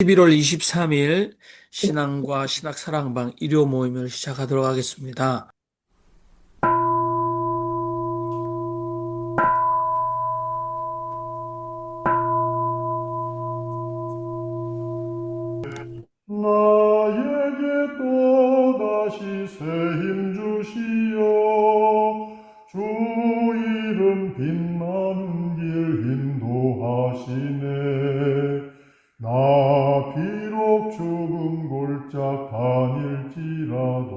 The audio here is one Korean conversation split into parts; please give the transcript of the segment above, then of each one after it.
11월 23일 신앙과 신학사랑방 일요 모임을 시작하도록 하겠습니다. 나에게 또다시 새 힘 주시어 주 이름 빛나는 길 인도하시네. 나 비록 죽음 골짜 다닐지라도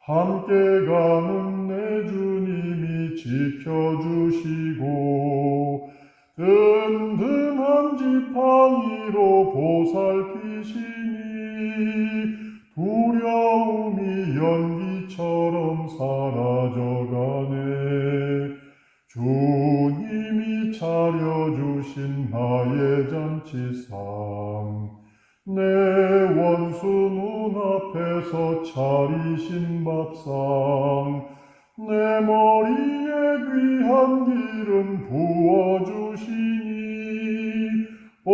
함께 가는 내 주님이 지켜주시고 든든한 지팡이로 보살피시니 두려움이 연기처럼 사라져가네. 주님이 차려주신 나의 잔치상 내 원수 눈앞에서 차리신 밥상 내 머리에 귀한 기름 부어주시니 오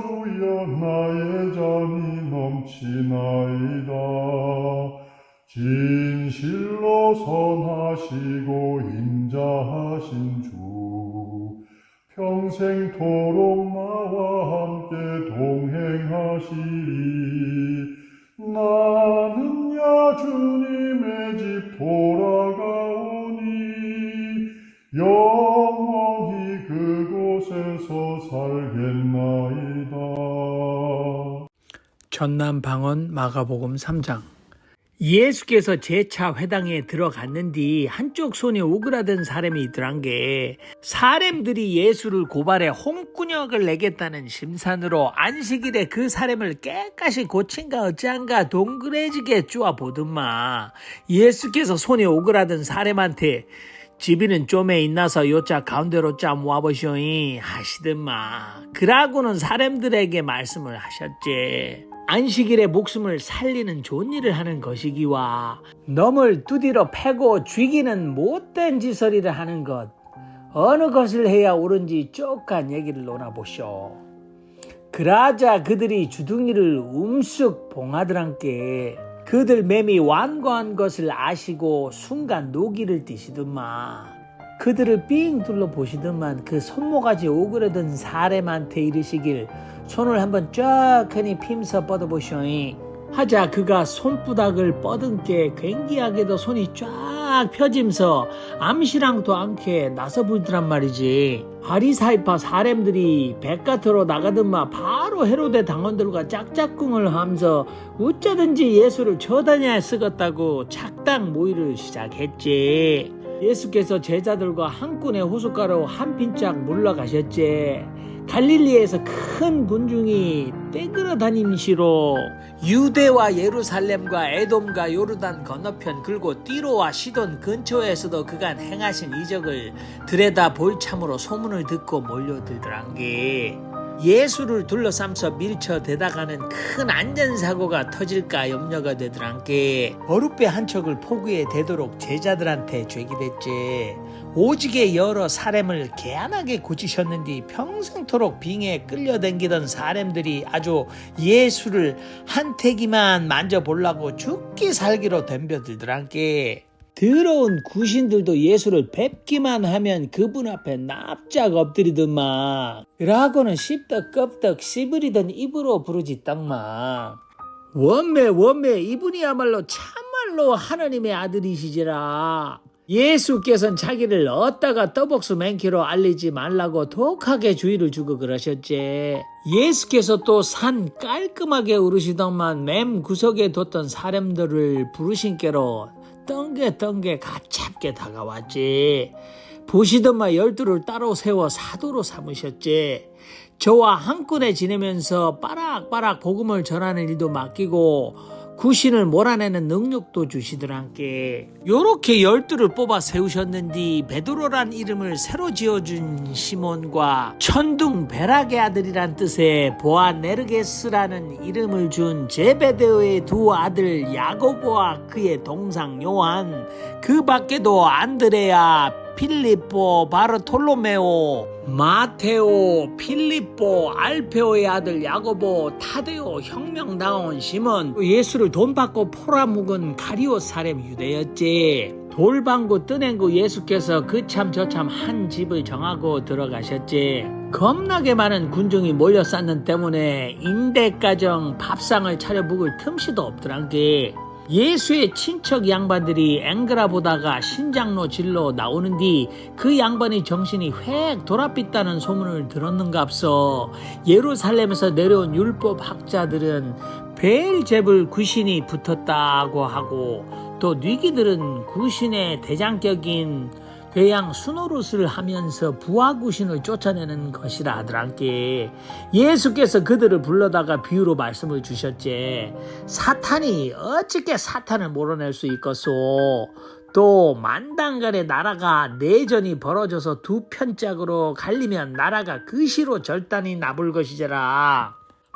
주여 나의 잔이 넘치나이다. 진실로 선하시고 인자하신 주 평생토록 나와 함께 동행하시리. 나는 야 주님의 집 돌아가오니 영원히 그곳에서 살겠나이다. 전남 방언 마가복음 3장. 예수께서 제차 회당에 들어갔는디 한쪽 손에 오그라든 사람이 있더란게 사람들이 예수를 고발해 홍군역을 내겠다는 심산으로 안식일에 그 사람을 깨끗이 고친가 어찌한가 동그래지게 쪼아보든마. 예수께서 손에 오그라든 사람한테 집이는 좀에 있나서 요자 가운데로 짬 와보시오이 하시든마. 그러고는 사람들에게 말씀을 하셨지. 안식일에 목숨을 살리는 좋은 일을 하는 것이기와 넘을 두디로 패고 죽이는 못된 짓거리를 하는 것 어느 것을 해야 옳은지 쪽간 얘기를 논아보쇼. 그러자 그들이 주둥이를 움쑥 봉하더란께 그들 맴이 완고한 것을 아시고 순간 노기를 띠시더만. 그들을 삥 둘러보시더만 그 손모가지 오그라든 사람한테 이르시길 손을 한번 쫙 하니 핌서 뻗어보시오이 하자 그가 손부닥을 뻗은 게 굉기하게도 손이 쫙 펴짐서 암시랑도 않게 나서 보이더란 말이지. 바리사이파 사람들이 백가터로 나가든마 바로 헤로데 당원들과 짝짝꿍을 하면서 어쩌든지 예수를 쳐다녀야 쓰겠다고 착당 모의를 시작했지. 예수께서 제자들과 한 꾼의 호숫가로 한 핀짝 물러가셨지. 갈릴리에서 큰 군중이 떼그러 다님시로 유대와 예루살렘과 에돔과 요르단 건너편 그리고 띠로와 시돈 근처에서도 그간 행하신 이적을 들여다 볼 참으로 소문을 듣고 몰려들더란게 예수를 둘러싸면서 밀쳐대다가는 큰 안전사고가 터질까 염려가 되더란게 어룻배 한 척을 포구에 대도록 제자들한테 죄기됐지. 오직에 여러 사람을 개안하게 고치셨는데 평생토록 빙에 끌려댕기던 사람들이 아주 예수를 한 태기만 만져보려고 죽기 살기로 덤벼들더란게 더러운 구신들도 예수를 뵙기만 하면 그분 앞에 납작 엎드리더만. 라고는 씹덕 껍덕 씹으리던 입으로 부르짖당마. 원매 이분이야말로 참말로 하나님의 아들이시지라. 예수께서는 자기를 얻다가 떠복수 맨키로 알리지 말라고 독하게 주의를 주고 그러셨지. 예수께서 또 산 깔끔하게 오르시더만 맨 구석에 뒀던 사람들을 부르신께로 떵게 가깝게 다가왔지. 보시던마 12를 따로 세워 사도로 삼으셨지. 저와 한끈에 지내면서 빠락빠락 복음을 전하는 일도 맡기고 구신을 몰아내는 능력도 주시더란께. 요렇게 12를 뽑아 세우셨는디 베드로란 이름을 새로 지어준 시몬과 천둥 베락의 아들이란 뜻의 보아네르게스라는 이름을 준 제베데오의 두 아들 야고보와 그의 동상 요한, 그 밖에도 안드레아, 필리포, 바르톨로메오, 마테오, 필리포, 알페오의 아들 야고보, 타데오, 혁명다운 시몬, 예수를 돈 받고 포라묵은 가리오 사람 유대였지. 돌방구 뜨냉구 예수께서 그참 저참 한 집을 정하고 들어가셨지. 겁나게 많은 군중이 몰려 쌓는 때문에 인대가정 밥상을 차려 묵을 틈씨도 없더란게. 예수의 친척 양반들이 앵그라 보다가 신장로 질로 나오는 뒤 그 양반의 정신이 획 돌아삐다는 소문을 들었는갑서 예루살렘에서 내려온 율법 학자들은 베엘제불 구신이 붙었다고 하고 또 뉘기들은 구신의 대장격인 괴양 수노릇을 하면서 부하구신을 쫓아내는 것이라 하더란께. 예수께서 그들을 불러다가 비유로 말씀을 주셨지. 사탄이 어찌게 사탄을 몰아낼 수 있겠소. 또 만당간의 나라가 내전이 벌어져서 두 편짝으로 갈리면 나라가 그 시로 절단이 나불 것이잖아.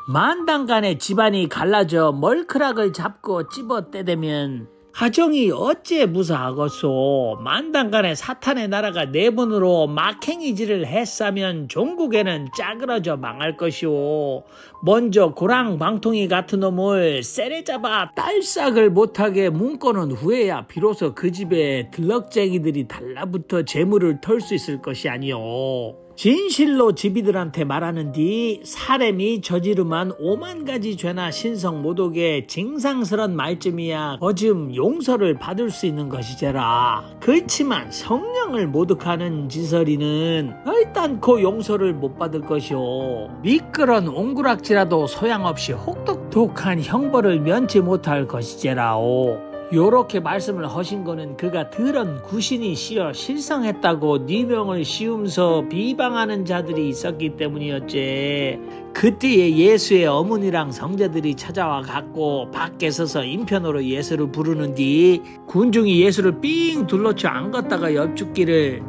만당간의 집안이 갈라져 멀크락을 잡고 집어 떼대면 가정이 어찌 무사하겠소. 만당간의 사탄의 나라가 내분으로 막행이질을 했사면 종국에는 짜그러져 망할 것이오. 먼저 고랑방통이 같은 놈을 세레 잡아 딸싹을 못하게 문고는 후에야 비로소 그 집에 들럭쟁이들이 달라붙어 재물을 털 수 있을 것이 아니오. 진실로 집이들한테 말하는디 사람이 저지르만 5만 가지 죄나 신성 모독의 징상스런 말쯤이야 거즘 용서를 받을 수 있는 것이제라. 그렇지만 성령을 모독하는 지설이는 결단코 용서를 못 받을 것이오. 미끄런 옹구락지라도 소양없이 혹독독한 형벌을 면치 못할 것이제라오. 요렇게 말씀을 하신 거는 그가 들은 구신이 씌어 실성했다고 니명을 씌우면서 비방하는 자들이 있었기 때문이었지. 그때에 예수의 어머니랑 성자들이 찾아와 갖고 밖에 서서 인편으로 예수를 부르는 뒤 군중이 예수를 삥 둘러쳐 안갔다가 엽죽기를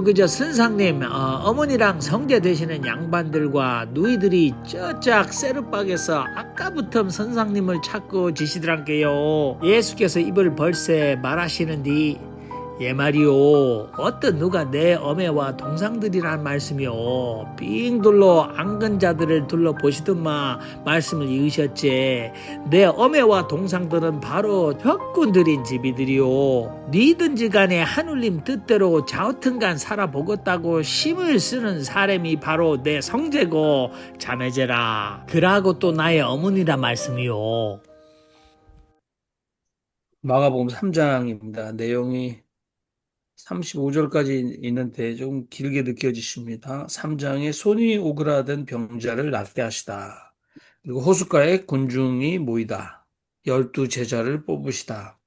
그저 선상님 어머니랑 성자 되시는 양반들과 누이들이 쩌짝 세르박에서 아까부터 선상님을 찾고 지시더란께요. 예수께서 입을 벌새 말하시는디 예 말이오. 어떤 누가 내 어매와 동상들이란 말씀이오. 삥 둘러 안근 자들을 둘러보시던마 말씀을 이으셨지. 내 어매와 동상들은 바로 혁군들인 집이들이오. 니든지 간에 하늘님 뜻대로 좌우튼간 살아보겠다고 힘을 쓰는 사람이 바로 내 성제고 자매제라. 그라고 또 나의 어머니라 말씀이오. 마가복음 3장입니다. 내용이 35절까지 있는데 좀 길게 느껴지십니다. 3장에 손이 오그라든 병자를 낫게 하시다. 그리고 호숫가에 군중이 모이다. 12제자를 뽑으시다.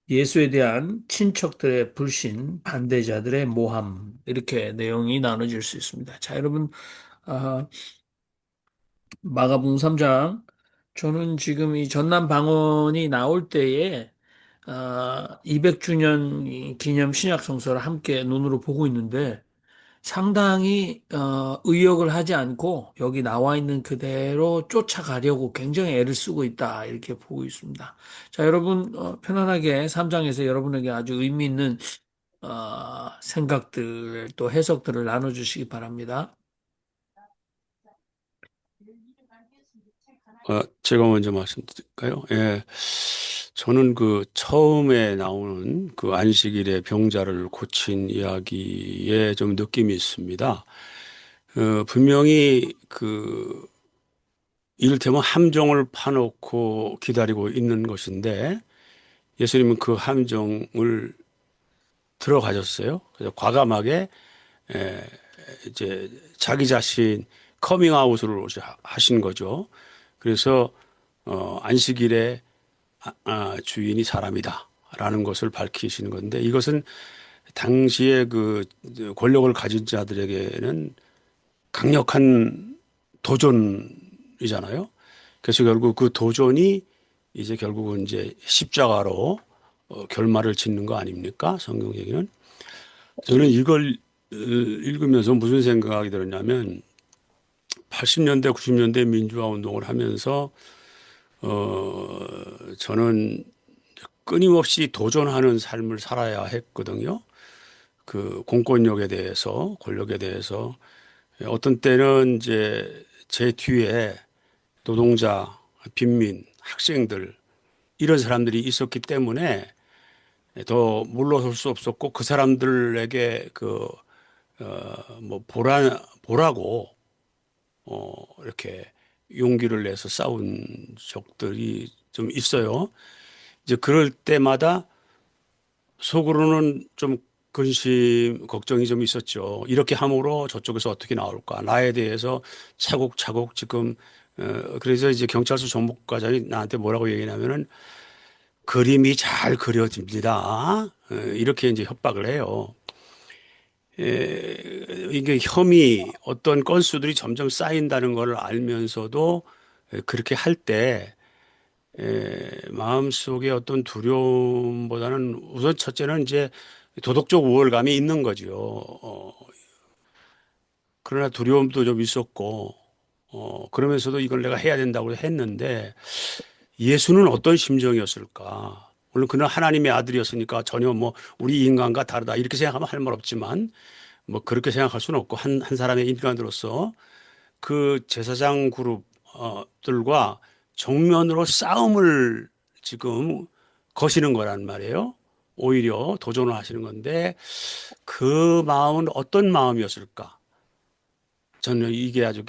예수에 대한 친척들의 불신, 반대자들의 모함, 이렇게 내용이 나눠질 수 있습니다. 자, 여러분, 마가복음 3장, 저는 지금 이 전남 방언이 나올 때에 200주년 기념 신약 성서를 함께 눈으로 보고 있는데 상당히 의역을 하지 않고 여기 나와 있는 그대로 쫓아가려고 굉장히 애를 쓰고 있다 이렇게 보고 있습니다. 자, 여러분 편안하게 3장에서 여러분에게 아주 의미 있는 생각들 또 해석들을 나눠주시기 바랍니다. 제가 먼저 말씀드릴까요? 예. 저는 그 처음에 나오는 그 안식일에 병자를 고친 이야기에 좀 느낌이 있습니다. 분명히 그 이를테면 함정을 파놓고 기다리고 있는 것인데 예수님은 그 함정을 들어가셨어요. 그래서 과감하게 이제 자기 자신 커밍아웃을 하신 거죠. 그래서 안식일에 주인이 사람이다라는 것을 밝히시는 건데 이것은 당시에 그 권력을 가진 자들에게는 강력한 도전이잖아요. 그래서 결국 그 도전이 이제 결국은 이제 십자가로 결말을 짓는 거 아닙니까? 성경 얘기는. 저는 이걸 읽으면서 무슨 생각이 들었냐면 80년대, 90년대 민주화 운동을 하면서 저는 끊임없이 도전하는 삶을 살아야 했거든요. 그 공권력에 대해서, 권력에 대해서 어떤 때는 이제 제 뒤에 노동자, 빈민, 학생들 이런 사람들이 있었기 때문에 더 물러설 수 없었고 그 사람들에게 뭐 보라고 이렇게 용기를 내서 싸운 적들이 좀 있어요. 이제 그럴 때마다 속으로는 좀 근심, 걱정이 좀 있었죠. 이렇게 함으로 저쪽에서 어떻게 나올까? 나에 대해서 차곡차곡 지금, 그래서 이제 경찰서 정보과장이 나한테 뭐라고 얘기하냐면은 그림이 잘 그려집니다. 이렇게 이제 협박을 해요. 이게 혐의, 어떤 건수들이 점점 쌓인다는 걸 알면서도 그렇게 할 때, 마음속에 어떤 두려움보다는 우선 첫째는 이제 도덕적 우월감이 있는 거죠. 그러나 두려움도 좀 있었고, 그러면서도 이걸 내가 해야 된다고 했는데 예수는 어떤 심정이었을까? 물론 그는 하나님의 아들이었으니까 전혀 뭐 우리 인간과 다르다 이렇게 생각하면 할 말 없지만 뭐 그렇게 생각할 수는 없고 한 사람의 인간으로서 그 제사장 그룹들과 정면으로 싸움을 지금 거시는 거란 말이에요. 오히려 도전을 하시는 건데 그 마음은 어떤 마음이었을까? 저는 이게 아주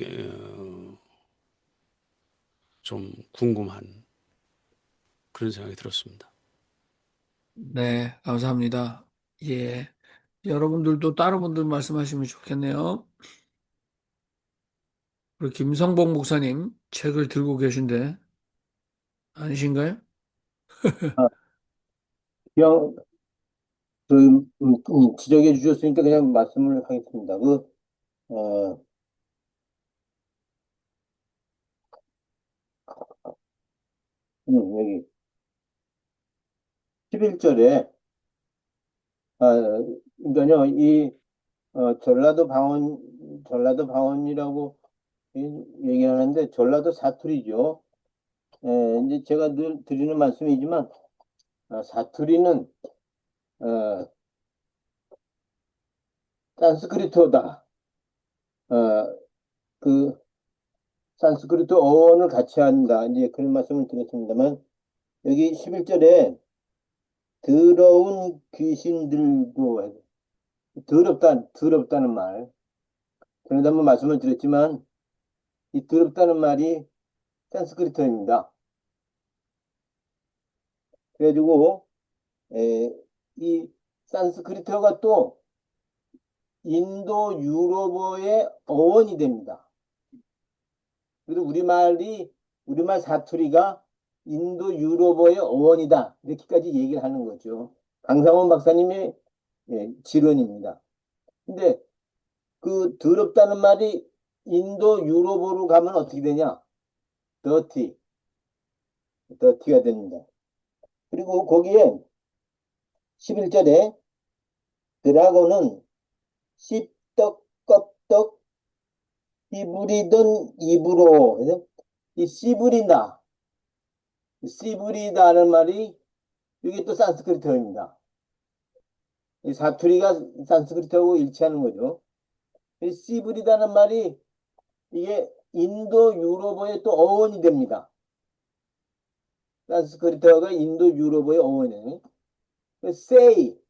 좀 궁금한 그런 생각이 들었습니다. 네, 감사합니다. 예. 여러분들도 다른 분들 말씀하시면 좋겠네요. 우리 김성봉 목사님 책을 들고 계신데 아니신가요? 아, 그냥 지적해 주셨으니까 그냥 말씀을 하겠습니다. 어, 여기 11절에 그러니까요 전라도 방언이라고 얘기하는데 전라도 사투리죠. 이제 제가 늘 드리는 말씀이지만 사투리는 어, 산스크리트어다. 어, 그 산스크리트 어원을 같이 한다. 이제 그런 말씀을 드렸습니다만 여기 11절에 더러운 귀신들도 더럽다는 말. 전에도 한번 말씀을 드렸지만 이 더럽다는 말이 산스크리트어입니다. 그래가지고 이 산스크리트어가 또 인도 유럽어의 어원이 됩니다. 그리고 우리말 사투리가 인도 유럽어의 어원이다. 이렇게까지 얘기를 하는 거죠. 강상원 박사님의 지론입니다. 근데 그 더럽다는 말이 인도 유럽어로 가면 어떻게 되냐? 더티가 됩니다. 그리고 거기에 11절에 드라곤은 씹떡 껍떡 씨부리던 입으로 해서 이 씨부리다는 말이 이게 또 산스크리트어입니다. 이 사투리가 산스크리트어하고 일치하는 거죠. 이 씨부리다는 말이 이게 인도 유럽어의 또 어원이 됩니다. 산스크리트어가 인도 유럽어의 어원이에요. say,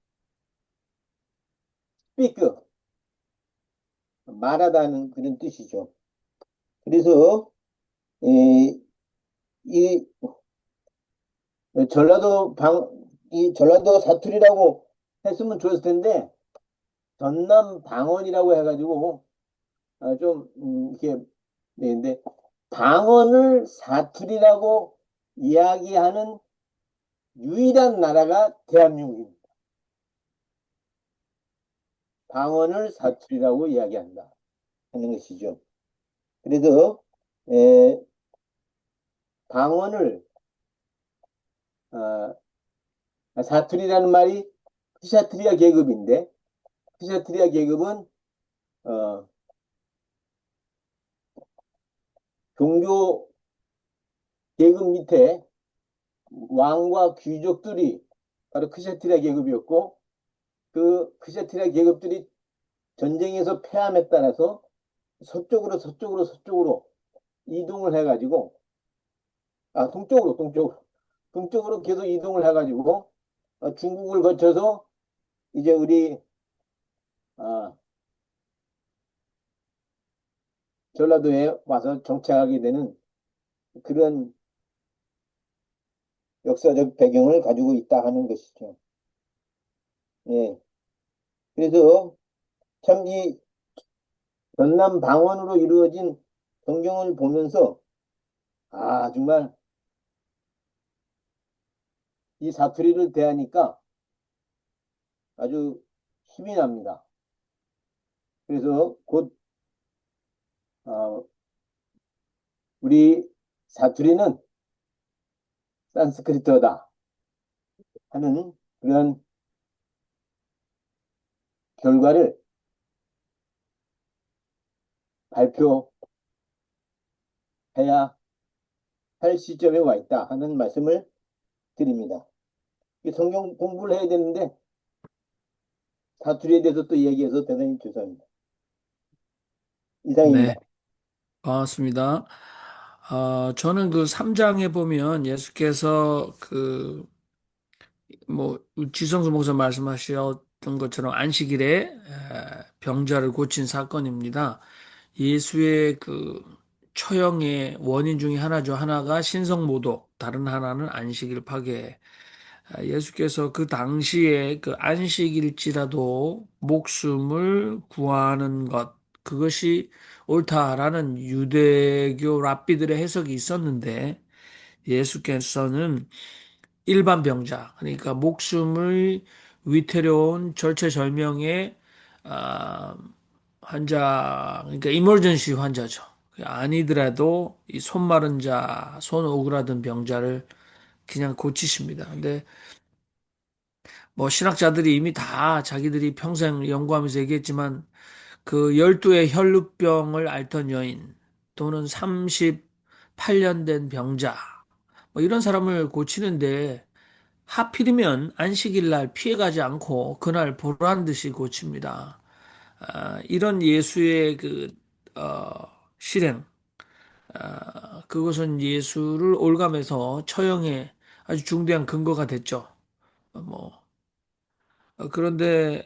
speak, 말하다는 그런 뜻이죠. 그래서 이 전라도 사투리라고 했으면 좋았을 텐데 전남 방언이라고 해가지고 좀 이렇게 되는데 방언을 사투리라고 이야기하는 유일한 나라가 대한민국입니다. 방언을 사투리라고 이야기한다 하는 것이죠. 그래서 방언을 사투리라는 말이 크샤트리아 계급인데 크샤트리아 계급은 종교 계급 밑에 왕과 귀족들이 바로 크샤트리아 계급이었고 그 크시아티라 계급들이 전쟁에서 패함에 따라서 서쪽으로 이동을 해가지고, 동쪽으로 계속 이동을 해가지고, 중국을 거쳐서 이제 우리, 아, 전라도에 와서 정착하게 되는 그런 역사적 배경을 가지고 있다 하는 것이죠. 예. 그래서 참 이 전남 방언으로 이루어진 성경을 보면서, 정말 이 사투리를 대하니까 아주 힘이 납니다. 그래서 곧, 어, 우리 사투리는 산스크리트어다 하는 그런 결과를 발표해야 할 시점에 와 있다 하는 말씀을 드립니다. 이 성경 공부를 해야 되는데 사투리에 대해서 또 얘기해서 대단히 죄송합니다. 이상입니다. 네, 반갑습니다. 저는 그 3장에 보면 예수께서 지성수 목사 말씀하셨던 것처럼 안식일에 병자를 고친 사건입니다. 예수의 그 처형의 원인 중에 하나죠. 하나가 신성모독, 다른 하나는 안식일 파괴. 예수께서 그 당시에 그 안식일지라도 목숨을 구하는 것, 그것이 옳다라는 유대교 랍비들의 해석이 있었는데, 예수께서는 일반 병자, 그러니까 목숨을 위태로운 절체절명의 아, 환자, 그러니까 이머전시 환자죠. 아니더라도 이 손 마른 자, 손 오그라든 병자를 그냥 고치십니다. 근데 뭐 신학자들이 이미 다 자기들이 평생 연구하면서 얘기했지만 그 12의 혈루병을 앓던 여인 또는 38년 된 병자 뭐 이런 사람을 고치는데 하필이면 안식일 날 피해가지 않고 그날 보란 듯이 고칩니다. 이런 예수의 실행, 그것은 예수를 올감해서 처형에 아주 중대한 근거가 됐죠. 뭐, 그런데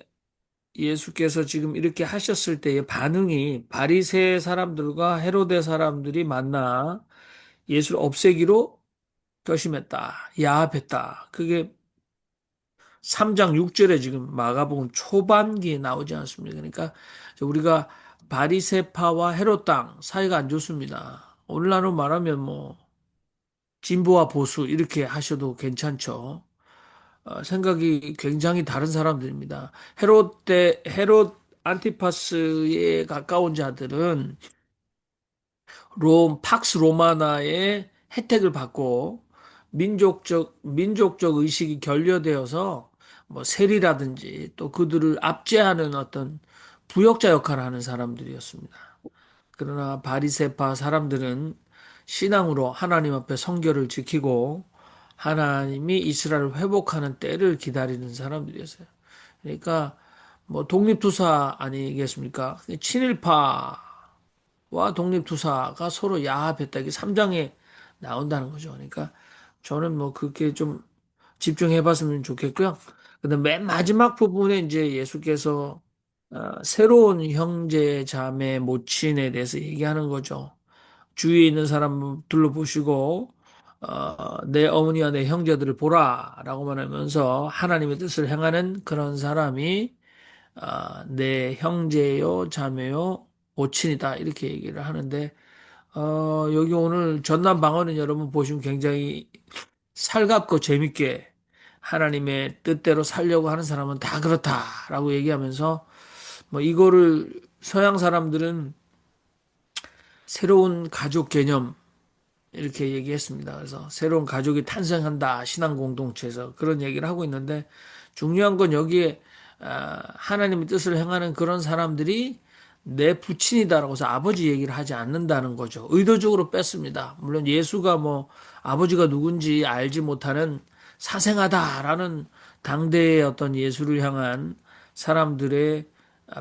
예수께서 지금 이렇게 하셨을 때의 반응이 바리새 사람들과 헤로데 사람들이 만나 예수를 없애기로 결심했다. 야합했다. 그게 3장 6절에 지금 마가복음 초반기에 나오지 않습니까? 그러니까 우리가 바리새파와 헤롯 땅 사이가 안 좋습니다. 오늘날로 말하면 뭐 진보와 보수 이렇게 하셔도 괜찮죠. 생각이 굉장히 다른 사람들입니다. 헤롯 안티파스에 가까운 자들은 팍스 로마나의 혜택을 받고 민족적 의식이 결여되어서 뭐 세리라든지 또 그들을 압제하는 어떤 부역자 역할을 하는 사람들이었습니다. 그러나 바리새파 사람들은 신앙으로 하나님 앞에 성결을 지키고 하나님이 이스라엘을 회복하는 때를 기다리는 사람들이었어요. 그러니까 뭐 독립투사 아니겠습니까? 친일파와 독립투사가 서로 야합했다. 이게 3장에 나온다는 거죠. 그러니까 저는 뭐 그렇게 좀 집중해 봤으면 좋겠고요. 근데 맨 마지막 부분에 이제 예수께서 새로운 형제 자매 모친에 대해서 얘기하는 거죠. 주위에 있는 사람 둘러보시고 내 어머니와 내 형제들을 보라라고 말하면서 하나님의 뜻을 행하는 그런 사람이 내 형제요 자매요 모친이다 이렇게 얘기를 하는데 여기 오늘 전남 방언은 여러분 보시면 굉장히 살갑고 재밌게 하나님의 뜻대로 살려고 하는 사람은 다 그렇다라고 얘기하면서 뭐 이거를 서양 사람들은 새로운 가족 개념 이렇게 얘기했습니다. 그래서 새로운 가족이 탄생한다 신앙 공동체에서 그런 얘기를 하고 있는데 중요한 건 여기에 하나님의 뜻을 행하는 그런 사람들이 내 부친이다라고 해서 아버지 얘기를 하지 않는다는 거죠. 의도적으로 뺐습니다. 물론 예수가 뭐 아버지가 누군지 알지 못하는 사생하다라는 당대의 어떤 예수를 향한 사람들의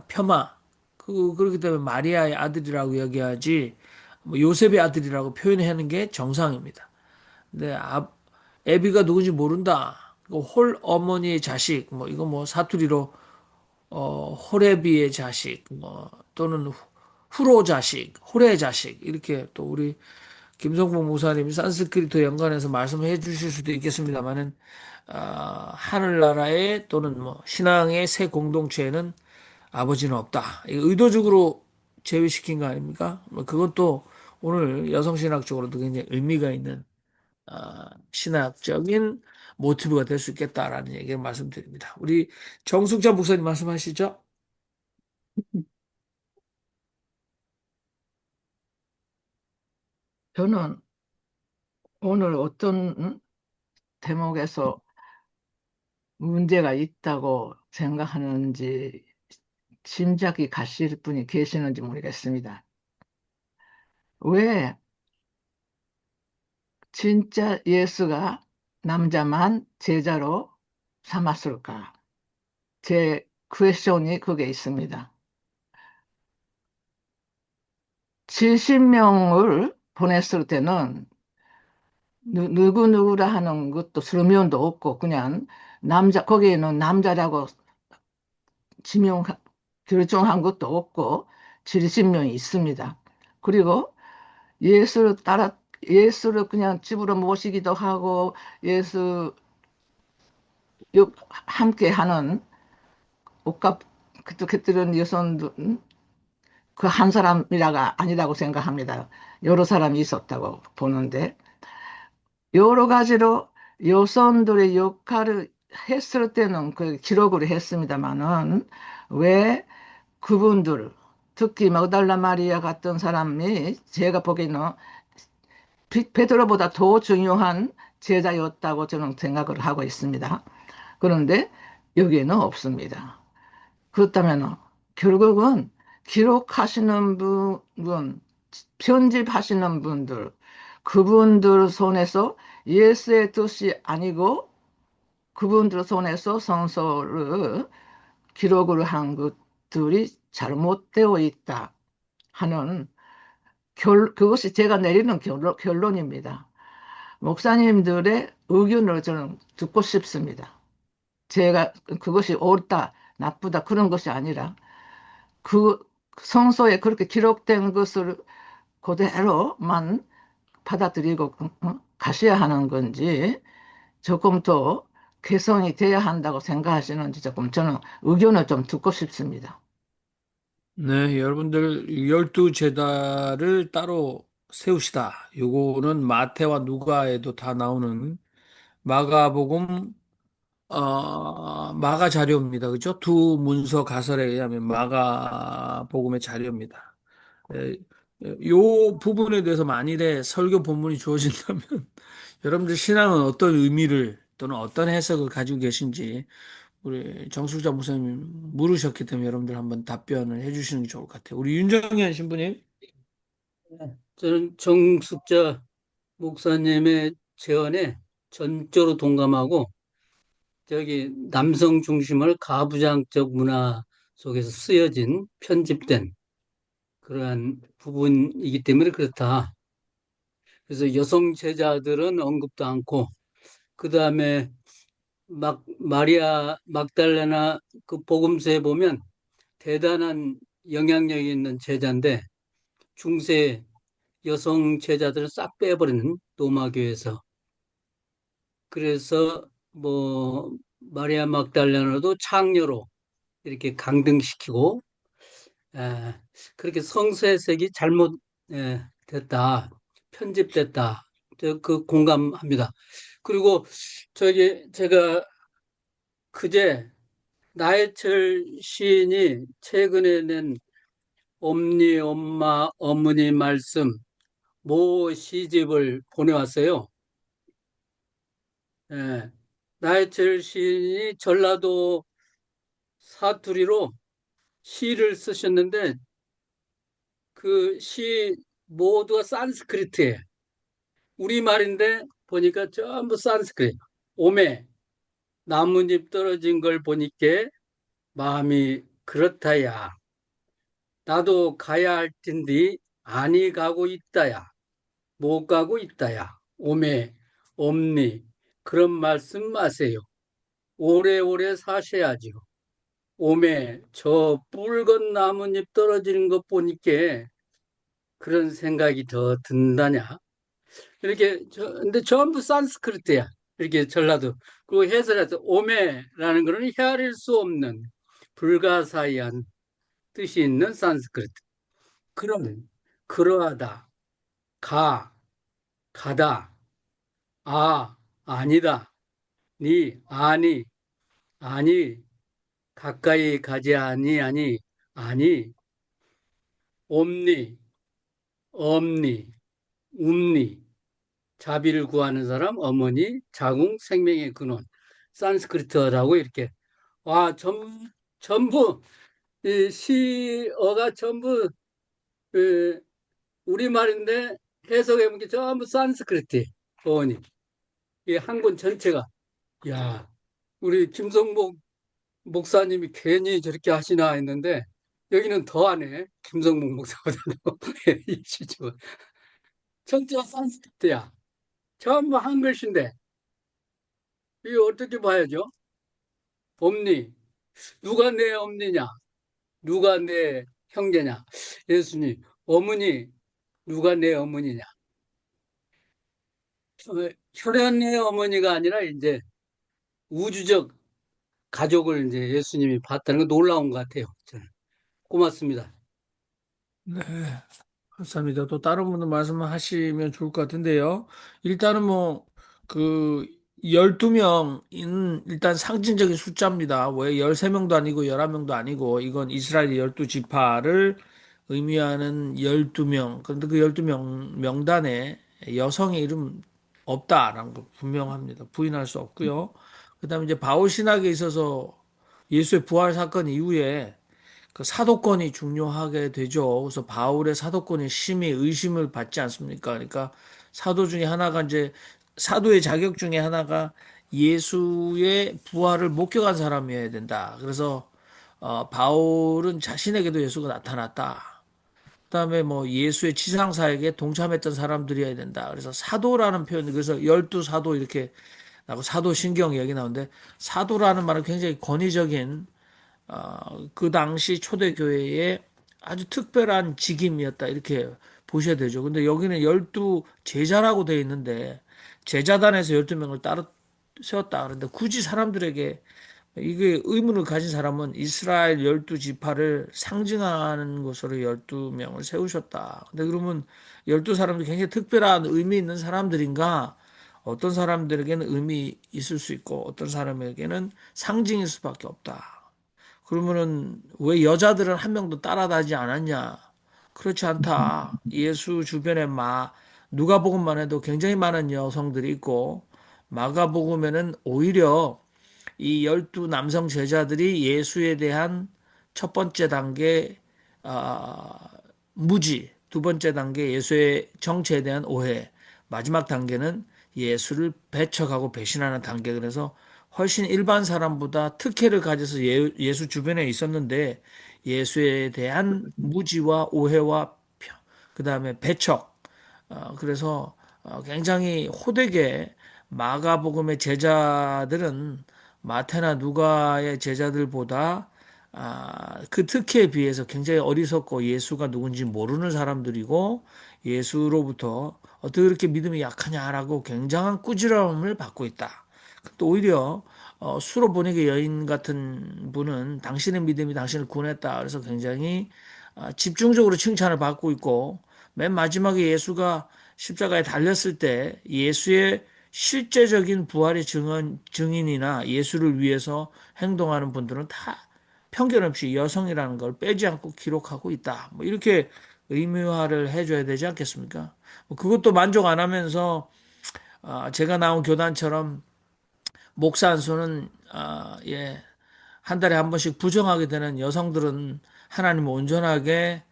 폄하. 그렇기 때문에 마리아의 아들이라고 얘기하지, 뭐 요셉의 아들이라고 표현하는 게 정상입니다. 근데 애비가 누군지 모른다. 홀 어머니의 자식, 뭐 이거 뭐 사투리로 호레비의 자식, 뭐 또는 후로 자식, 호레 자식 이렇게 또 우리 김성봉 목사님이 산스크리트 연관해서 말씀해 주실 수도 있겠습니다만은 하늘나라의 또는 뭐 신앙의 새 공동체에는 아버지는 없다. 이거 의도적으로 제외시킨 거 아닙니까? 뭐 그건 또 오늘 여성신학적으로도 굉장히 의미가 있는 신학적인 모티브가 될 수 있겠다라는 얘기를 말씀드립니다. 우리 정숙자 목사님 말씀하시죠? 저는 오늘 어떤 대목에서 문제가 있다고 생각하는지 짐작이 가실 분이 계시는지 모르겠습니다. 왜 진짜 예수가 남자만 제자로 삼았을까? 제 퀘스천이 그게 있습니다. 70명을 보냈을 때는 누구누구라 하는 것도 서면도 없고 그냥 거기에는 남자라고 지명 결정한 것도 없고 70명이 있습니다. 그리고 예수를 그냥 집으로 모시기도 하고 예수 함께 하는 옷값 그때는 여성들 그 한 사람이라가 아니라고 생각합니다. 여러 사람이 있었다고 보는데 여러 가지로 여성들의 역할을 했을 때는 그 기록을 했습니다만은 왜 그분들 특히 mag달라 마리아 같은 사람이 제가 보기에는 베드로보다 더 중요한 제자였다고 저는 생각을 하고 있습니다. 그런데 여기에는 없습니다. 그렇다면 결국은 기록하시는 분, 편집하시는 분들, 그분들 손에서 예수의 뜻이 아니고 그분들 손에서 성서를 기록을 한 것들이 잘못되어 있다 하는 그것이 제가 내리는 결론입니다. 목사님들의 의견을 저는 듣고 싶습니다. 제가 그것이 옳다, 나쁘다 그런 것이 아니라 그 성서에 그렇게 기록된 것을 그대로만 받아들이고 가셔야 하는 건지 조금 더 개성이 돼야 한다고 생각하시는지 조금 저는 의견을 좀 듣고 싶습니다. 네, 여러분들 열두 제자를 따로 세우시다. 요거는 마태와 누가에도 다 나오는 마가복음 마가 자료입니다. 그죠? 두 문서 가설에 의하면 마가복음의 자료입니다. 에, 요 부분에 대해서 만일에 설교 본문이 주어진다면 여러분들 신앙은 어떤 의미를 또는 어떤 해석을 가지고 계신지 우리 정숙자 목사님 물으셨기 때문에 여러분들 한번 답변을 해주시는 게 좋을 것 같아요. 우리 윤정현 신부님. 저는 정숙자 목사님의 제언에 전적으로 동감하고 저기 남성 중심을 가부장적 문화 속에서 쓰여진 편집된 그러한 부분이기 때문에 그렇다. 그래서 여성 제자들은 언급도 않고 그 다음에 마리아 막달레나 그 복음서에 보면 대단한 영향력이 있는 제자인데 중세 여성 제자들을 싹 빼버리는 로마 교회에서 그래서 뭐 마리아 막달레나도 창녀로 이렇게 강등시키고 에, 그렇게 성서 해석이 잘못 됐다 편집됐다 그 공감합니다. 그리고 저기 제가 그제 나해철 시인이 최근에 낸 엄니 엄마 어머니 말씀 모 시집을 보내왔어요. 예. 나해철 시인이 전라도 사투리로 시를 쓰셨는데 그 시 모두가 산스크리트예요. 우리말인데 보니까 전부 산스크리트. 오메 나뭇잎 떨어진 걸 보니까 마음이 그렇다야. 나도 가야 할 텐데 아니 가고 있다야. 못 가고 있다야. 오매 없니. 그런 말씀 마세요. 오래오래 사셔야지요. 오매 저 붉은 나뭇잎 떨어지는 것 보니까 그런 생각이 더 든다냐. 이렇게 근데 전부 산스크리트야. 이렇게 전라도. 그리고 해설해서 오메라는 거는 헤아릴 수 없는 불가사의한 뜻이 있는 산스크리트. 그럼 그러하다. 가 가다. 아 아니다. 니 아니 아니 가까이 가지 아니 옴니 엄니 움니 자비를 구하는 사람 어머니 자궁 생명의 근원 산스크리트어라고 이렇게 와 전부 이 시어가 전부 그 우리말인데 해석해 보면 전부 산스크리트 어머니 이 한 권 전체가 야 우리 김성목 목사님이 괜히 저렇게 하시나 했는데 여기는 더 하네 김성목 목사보다도 이시죠 전체가 산스크리트야 전부 한글씨인데 이게 어떻게 봐야죠? 엄니 누가 내 엄니냐? 누가 내 형제냐? 예수님 어머니 누가 내 어머니냐? 혈연의 어머니가 아니라 이제 우주적 가족을 이제 예수님이 봤다는 건 놀라운 것 같아요. 저는. 고맙습니다. 네, 감사합니다. 또 다른 분들 말씀하시면 좋을 것 같은데요. 일단은 뭐, 그, 12명은 일단 상징적인 숫자입니다. 왜 13명도 아니고 11명도 아니고, 이건 이스라엘의 12지파를 의미하는 12명. 그런데 그 12명 명단에 여성의 이름 없다라는 거 분명합니다. 부인할 수 없고요. 그 다음에 이제 바울 신학에 있어서 예수의 부활 사건 이후에 그 사도권이 중요하게 되죠. 그래서 바울의 사도권이 심히 의심을 받지 않습니까? 그러니까 사도 중에 하나가 이제 사도의 자격 중에 하나가 예수의 부활을 목격한 사람이어야 된다. 그래서 바울은 자신에게도 예수가 나타났다. 그다음에 뭐 예수의 치상사에게 동참했던 사람들이어야 된다. 그래서 사도라는 표현, 그래서 열두 사도 이렇게 나고 사도신경 이야기 나오는데 사도라는 말은 굉장히 권위적인 그 당시 초대교회의 아주 특별한 직임이었다. 이렇게 보셔야 되죠. 근데 여기는 열두 제자라고 되어 있는데 제자단에서 12명을 따로 세웠다. 그런데 굳이 사람들에게 이게 의문을 가진 사람은 이스라엘 12지파를 상징하는 것으로 12명을 세우셨다. 근데 그러면 12사람도 굉장히 특별한 의미 있는 사람들인가? 어떤 사람들에게는 의미 있을 수 있고 어떤 사람에게는 상징일 수밖에 없다. 그러면은 왜 여자들은 한 명도 따라다니지 않았냐? 그렇지 않다. 예수 주변에 누가복음만 해도 굉장히 많은 여성들이 있고 마가복음에는 오히려 이 12남성 제자들이 예수에 대한 첫 번째 단계 아, 무지, 두 번째 단계 예수의 정체에 대한 오해, 마지막 단계는 예수를 배척하고 배신하는 단계. 그래서 훨씬 일반 사람보다 특혜를 가져서 예수 주변에 있었는데 예수에 대한 무지와 오해와 그다음에 배척. 그래서 굉장히 호되게 마가복음의 제자들은 마태나 누가의 제자들보다 그 특혜에 비해서 굉장히 어리석고 예수가 누군지 모르는 사람들이고 예수로부터 어떻게 그렇게 믿음이 약하냐라고 굉장한 꾸지람을 받고 있다. 또 오히려 수로 보내기 여인 같은 분은 당신의 믿음이 당신을 구원했다. 그래서 굉장히 집중적으로 칭찬을 받고 있고 맨 마지막에 예수가 십자가에 달렸을 때 예수의 실제적인 부활의 증인이나 예수를 위해서 행동하는 분들은 다 편견 없이 여성이라는 걸 빼지 않고 기록하고 있다. 뭐 이렇게 의미화를 해줘야 되지 않겠습니까? 뭐 그것도 만족 안 하면서 제가 나온 교단처럼 목사 한 수는 한 달에 한 번씩 부정하게 되는 여성들은 하나님을 온전하게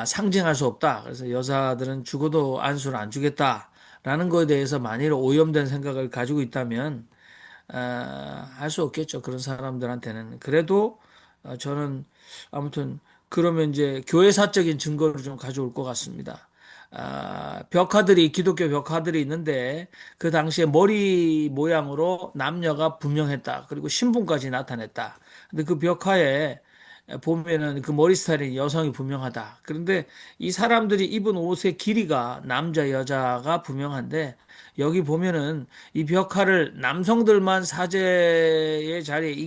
상징할 수 없다. 그래서 여자들은 죽어도 안수를 안 주겠다라는 것에 대해서 만일 오염된 생각을 가지고 있다면 할 수 없겠죠. 그런 사람들한테는. 그래도 저는 아무튼 그러면 이제 교회사적인 증거를 좀 가져올 것 같습니다. 벽화들이 기독교 벽화들이 있는데 그 당시에 머리 모양으로 남녀가 분명했다. 그리고 신분까지 나타냈다. 근데 그 벽화에 보면은 그 머리 스타일이 여성이 분명하다. 그런데 이 사람들이 입은 옷의 길이가 남자, 여자가 분명한데 여기 보면은 이 벽화를 남성들만 사제의 자리에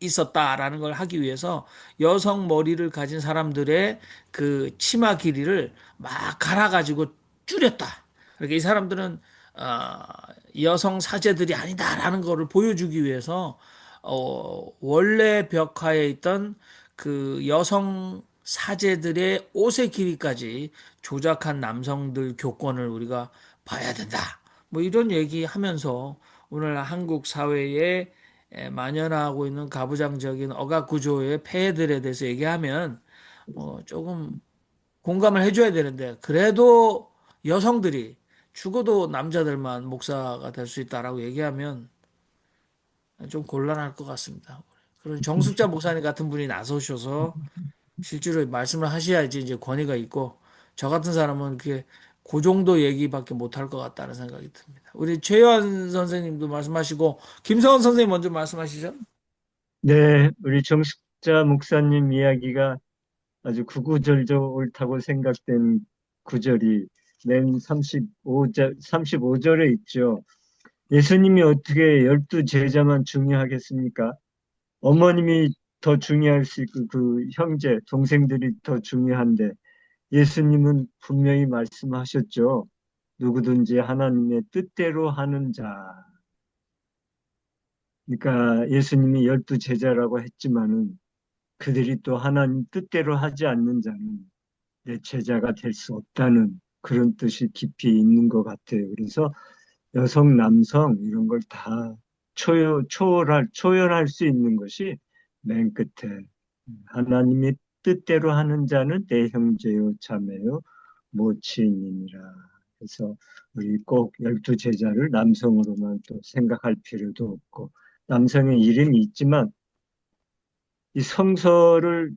있었다라는 걸 하기 위해서 여성 머리를 가진 사람들의 그 치마 길이를 막 갈아가지고 줄였다. 그러니까 이 사람들은 어, 여성 사제들이 아니다라는 거를 보여주기 위해서 원래 벽화에 있던 그 여성 사제들의 옷의 길이까지 조작한 남성들 교권을 우리가 봐야 된다. 뭐 이런 얘기하면서 오늘 한국 사회에 만연하고 있는 가부장적인 억압 구조의 폐해들에 대해서 얘기하면 조금 공감을 해줘야 되는데 그래도 여성들이 죽어도 남자들만 목사가 될 수 있다라고 얘기하면 좀 곤란할 것 같습니다. 그런 정숙자 목사님 같은 분이 나서셔서 실제로 말씀을 하셔야지 이제 권위가 있고 저 같은 사람은 그게 그 정도 얘기밖에 못할 것 같다는 생각이 듭니다. 우리 최요한 선생님도 말씀하시고 김성원 선생님 먼저 말씀하시죠. 네, 우리 정숙자 목사님 이야기가 아주 구구절절 옳다고 생각된 구절이 맨 35절에 있죠. 예수님이 어떻게 12제자만 중요하겠습니까? 어머님이 더 중요할 수 있고 그 형제, 동생들이 더 중요한데 예수님은 분명히 말씀하셨죠. 누구든지 하나님의 뜻대로 하는 자. 그러니까 예수님이 12제자라고 했지만은 그들이 또 하나님 뜻대로 하지 않는 자는 내 제자가 될 수 없다는 그런 뜻이 깊이 있는 것 같아요. 그래서 여성, 남성 이런 걸 다 초월할 수 있는 것이 맨 끝에 하나님의 뜻대로 하는 자는 내 형제요, 자매요, 모친이니라. 그래서 우리 꼭 12제자를 남성으로만 또 생각할 필요도 없고 남성의 이름이 있지만 이 성서를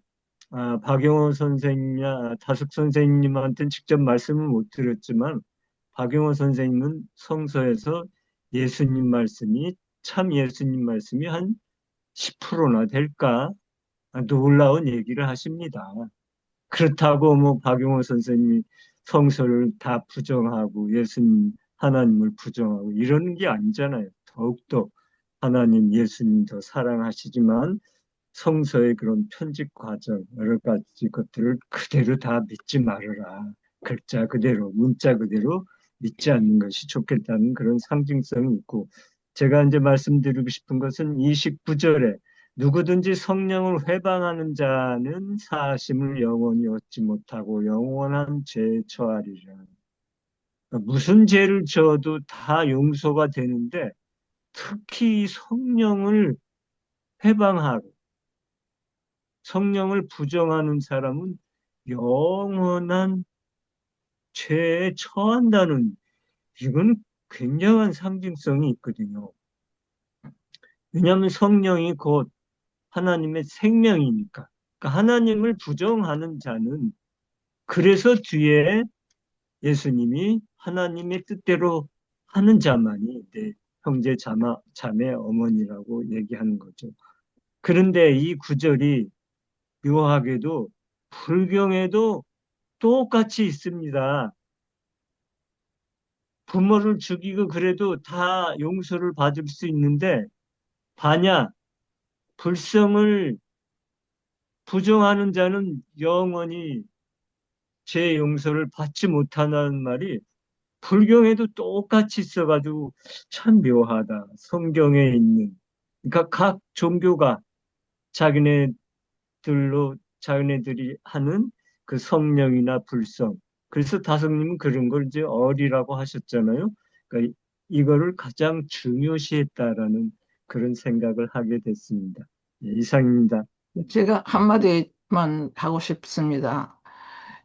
박영호 선생님이나 다숙 선생님한테는 직접 말씀을 못 드렸지만 박영호 선생님은 성서에서 예수님 말씀이 참 예수님 말씀이 한 10%나 될까 놀라운 얘기를 하십니다. 그렇다고 뭐 박용호 선생님이 성서를 다 부정하고 예수님 하나님을 부정하고 이러는 게 아니잖아요. 더욱더 하나님 예수님 더 사랑하시지만 성서의 그런 편집 과정 여러 가지 것들을 그대로 다 믿지 말아라. 글자 그대로 문자 그대로 믿지 않는 것이 좋겠다는 그런 상징성이 있고 제가 이제 말씀드리고 싶은 것은 29절에 누구든지 성령을 회방하는 자는 사하심을 영원히 얻지 못하고 영원한 죄에 처하리라. 그러니까 무슨 죄를 지어도 다 용서가 되는데 특히 성령을 회방하고 성령을 부정하는 사람은 영원한 죄에 처한다는 이건 굉장한 상징성이 있거든요. 왜냐하면 성령이 곧 하나님의 생명이니까. 그러니까 하나님을 부정하는 자는 그래서 뒤에 예수님이 하나님의 뜻대로 하는 자만이 내 형제 자매 어머니라고 얘기하는 거죠. 그런데 이 구절이 묘하게도 불경에도 똑같이 있습니다. 부모를 죽이고 그래도 다 용서를 받을 수 있는데 반야 불성을 부정하는 자는 영원히 죄 용서를 받지 못한다는 말이 불경에도 똑같이 있어가지고 참 묘하다. 성경에 있는 그러니까 각 종교가 자기네들이 하는 그 성령이나 불성. 그래서 다성님은 그런 걸 이제 어리라고 하셨잖아요. 그러니까 이거를 가장 중요시했다라는 그런 생각을 하게 됐습니다. 예, 이상입니다. 제가 한마디만 하고 싶습니다.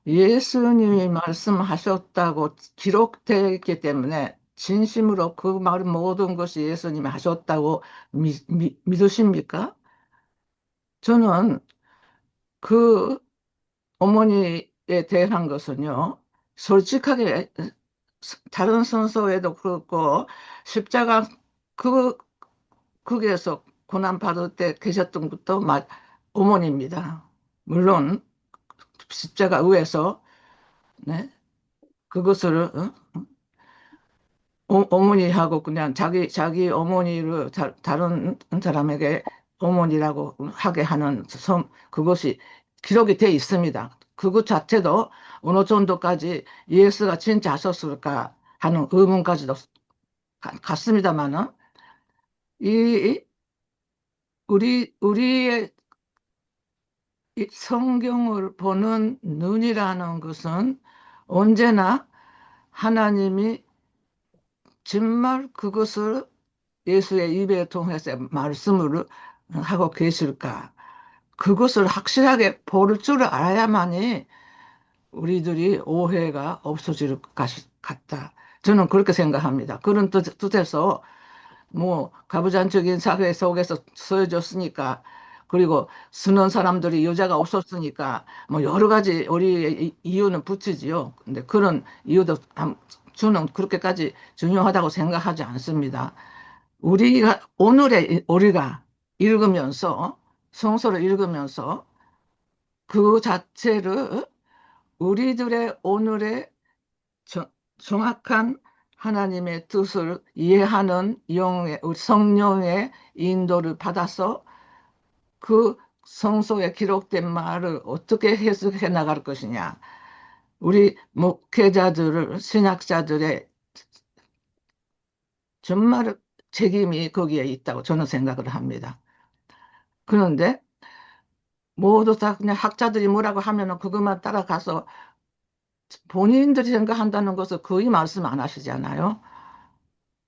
예수님이 말씀하셨다고 기록되어 있기 때문에 진심으로 그 말 모든 것이 예수님이 하셨다고 믿으십니까? 저는 그 어머니에 대한 것은요, 솔직하게 다른 선서에도 그렇고 십자가 그 거기에서 고난 받을 때 계셨던 것도 어머니입니다. 물론 십자가 위에서 네, 그것을 어머니하고 그냥 자기 어머니를 다른 사람에게 어머니라고 하게 하는 그것이 기록이 돼 있습니다. 그것 자체도 어느 정도까지 예수가 진짜 하셨을까 하는 의문까지도 갔습니다만은 이 우리의 이 성경을 보는 눈이라는 것은 언제나 하나님이 정말 그것을 예수의 입에 통해서 말씀을 하고 계실까? 그것을 확실하게 볼 줄 알아야만이 우리들이 오해가 없어질 것 같다. 저는 그렇게 생각합니다. 그런 뜻에서 뭐 가부장적인 사회 속에서 쓰여졌으니까 그리고 쓰는 사람들이 여자가 없었으니까 뭐 여러 가지 우리 이유는 붙이지요. 근데 그런 이유도 저는 그렇게까지 중요하다고 생각하지 않습니다. 우리가 읽으면서 성서를 읽으면서 그 자체를 우리들의 오늘의 정확한 하나님의 뜻을 이해하는 우리 성령의 인도를 받아서 그 성서에 기록된 말을 어떻게 해석해 나갈 것이냐. 우리 목회자들을, 신학자들의 정말 책임이 거기에 있다고 저는 생각을 합니다. 그런데 모두 다 그냥 학자들이 뭐라고 하면은 그것만 따라가서 본인들이 생각한다는 것을 거의 말씀 안 하시잖아요.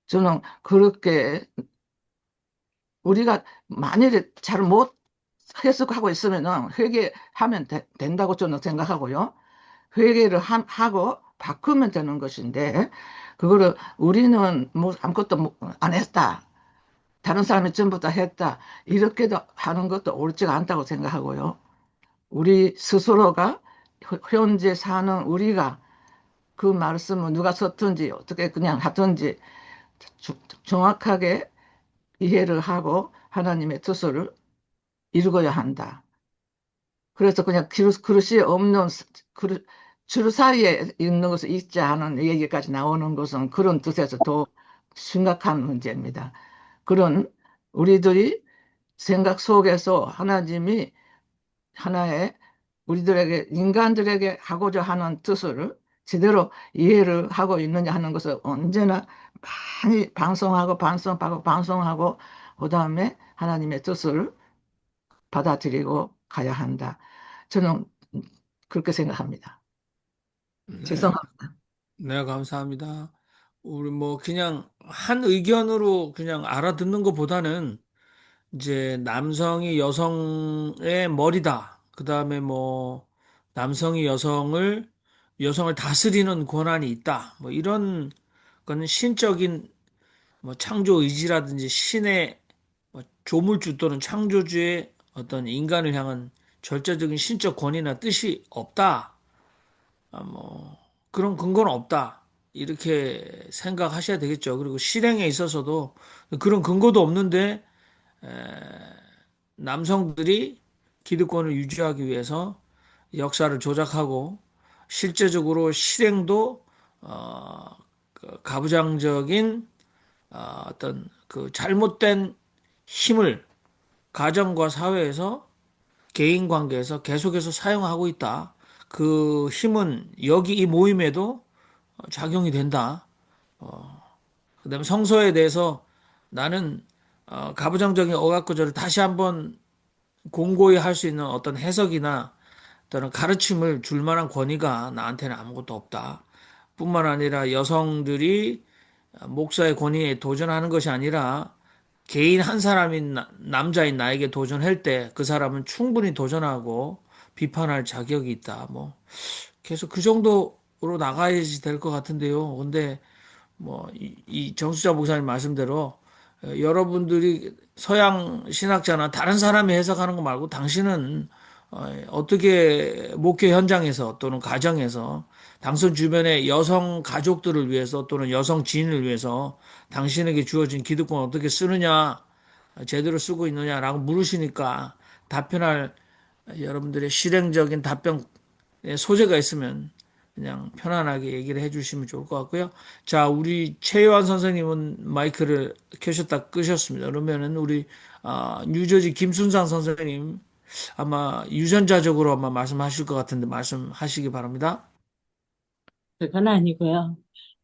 저는 그렇게 우리가 만일에 잘 못 해석하고 있으면은 회개하면 된다고 저는 생각하고요. 회개를 하고 바꾸면 되는 것인데 그거를 우리는 뭐 아무것도 안 했다. 다른 사람이 전부 다 했다. 이렇게도 하는 것도 옳지가 않다고 생각하고요. 우리 스스로가 현재 사는 우리가 그 말씀을 누가 썼든지 어떻게 그냥 하든지 정확하게 이해를 하고 하나님의 뜻을 읽어야 한다. 그래서 그냥 그릇이 없는 줄 사이에 있는 것을 읽지 않은 얘기까지 나오는 것은 그런 뜻에서 더 심각한 문제입니다. 그런 우리들이 생각 속에서 하나님이 하나의 우리들에게 인간들에게 하고자 하는 뜻을 제대로 이해를 하고 있느냐 하는 것을 언제나 많이 방송하고 그다음에 하나님의 뜻을 받아들이고 가야 한다. 저는 그렇게 생각합니다. 네, 죄송합니다. 네, 감사합니다. 우리 뭐 그냥 한 의견으로 그냥 알아듣는 것보다는 이제 남성이 여성의 머리다. 그다음에 뭐 남성이 여성을 다스리는 권한이 있다. 뭐 이런 거는 신적인 뭐 창조 의지라든지 신의 뭐 조물주 또는 창조주의 어떤 인간을 향한 절대적인 신적 권위나 뜻이 없다. 뭐 그런 근거는 없다. 이렇게 생각하셔야 되겠죠. 그리고 실행에 있어서도 그런 근거도 없는데 남성들이 기득권을 유지하기 위해서 역사를 조작하고 실제적으로 실행도 가부장적인 어떤 그 잘못된 힘을 가정과 사회에서 개인 관계에서 계속해서 사용하고 있다. 그 힘은 여기 이 모임에도 작용이 된다. 그다음에 성서에 대해서 나는 가부장적인 억압구조를 다시 한번 공고히 할 수 있는 어떤 해석이나 또는 가르침을 줄 만한 권위가 나한테는 아무것도 없다. 뿐만 아니라 여성들이 목사의 권위에 도전하는 것이 아니라 개인 한 사람인 남자인 나에게 도전할 때 그 사람은 충분히 도전하고 비판할 자격이 있다. 뭐 계속 그 정도로 나가야지 될 것 같은데요. 근데 뭐 이 정수자 목사님 말씀대로 여러분들이 서양 신학자나 다른 사람이 해석하는 거 말고 당신은 어떻게 목회 현장에서 또는 가정에서 당신 주변의 여성 가족들을 위해서 또는 여성 지인을 위해서 당신에게 주어진 기득권을 어떻게 쓰느냐, 제대로 쓰고 있느냐라고 물으시니까 답변할 여러분들의 실행적인 답변 소재가 있으면 그냥 편안하게 얘기를 해주시면 좋을 것 같고요. 자, 우리 최요한 선생님은 마이크를 켜셨다 끄셨습니다. 그러면은 우리 뉴저지 김순상 선생님 아마 유전자적으로 아마 말씀하실 것 같은데 말씀하시기 바랍니다. 그건 아니고요.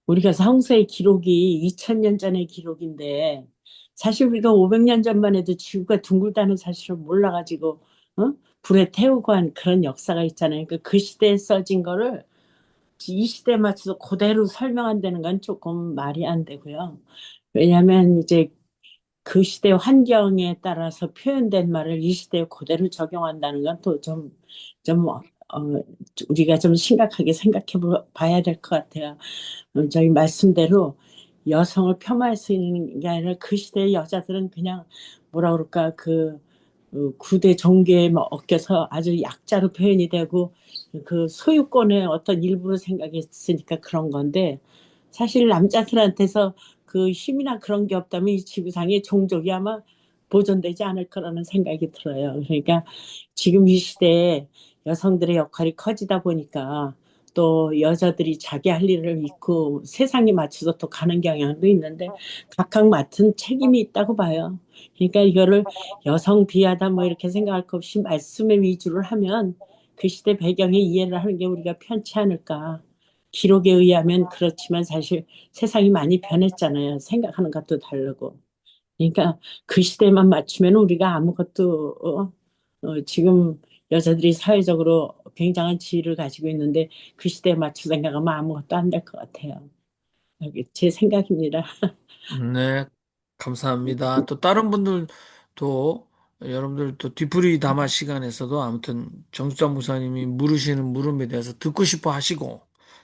우리가 성서의 기록이 2000년 전의 기록인데 사실 우리가 500년 전만 해도 지구가 둥글다는 사실을 몰라가지고 어? 불에 태우고 한 그런 역사가 있잖아요. 그러니까 그 시대에 써진 거를 이 시대에 맞춰서 그대로 설명한다는 건 조금 말이 안 되고요. 왜냐하면 이제 그 시대 환경에 따라서 표현된 말을 이 시대에 그대로 적용한다는 건 또 우리가 좀 심각하게 생각해 봐야 될 것 같아요. 저희 말씀대로 여성을 폄하할 수 있는 게 아니라 그 시대의 여자들은 그냥 뭐라 그럴까 구대 종교에 뭐 얽혀서 아주 약자로 표현이 되고 그 소유권의 어떤 일부로 생각했으니까 그런 건데 사실 남자들한테서 그 힘이나 그런 게 없다면 이 지구상의 종족이 아마 보존되지 않을 거라는 생각이 들어요. 그러니까 지금 이 시대에 여성들의 역할이 커지다 보니까 또 여자들이 자기 할 일을 잊고 세상에 맞춰서 또 가는 경향도 있는데 각각 맡은 책임이 있다고 봐요. 그러니까 이거를 여성 비하다 뭐 이렇게 생각할 것 없이 말씀에 위주로 하면 그 시대 배경의 이해를 하는 게 우리가 편치 않을까. 기록에 의하면 그렇지만 사실 세상이 많이 변했잖아요. 생각하는 것도 다르고. 그러니까 그 시대만 맞추면 우리가 아무것도 지금 여자들이 사회적으로 굉장한 지위를 가지고 있는데 그 시대에 맞춰 생각하면 아무것도 안 될 것 같아요. 여기 제 생각입니다. 네, 감사합니다. 또 다른 분들도 여러분들 또 뒤풀이 담화 시간에서도 아무튼 정수장 목사님이 물으시는 물음에 대해서 듣고 싶어 하시고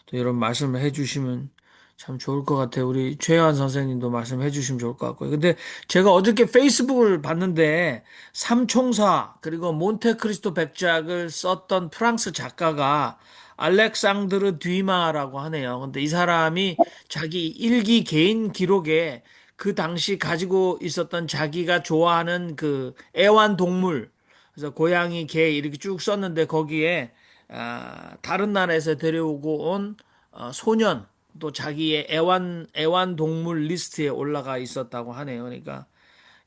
또 이런 말씀을 해주시면 참 좋을 것 같아요. 우리 최요한 선생님도 말씀해 주시면 좋을 것 같고요. 근데 제가 어저께 페이스북을 봤는데 삼총사 그리고 몬테크리스토 백작을 썼던 프랑스 작가가 알렉상드르 뒤마라고 하네요. 근데 이 사람이 자기 일기 개인 기록에 그 당시 가지고 있었던 자기가 좋아하는 그 애완동물, 그래서 고양이, 개 이렇게 쭉 썼는데 거기에 다른 나라에서 데려오고 온 소년 또 자기의 애완동물 리스트에 올라가 있었다고 하네요. 그러니까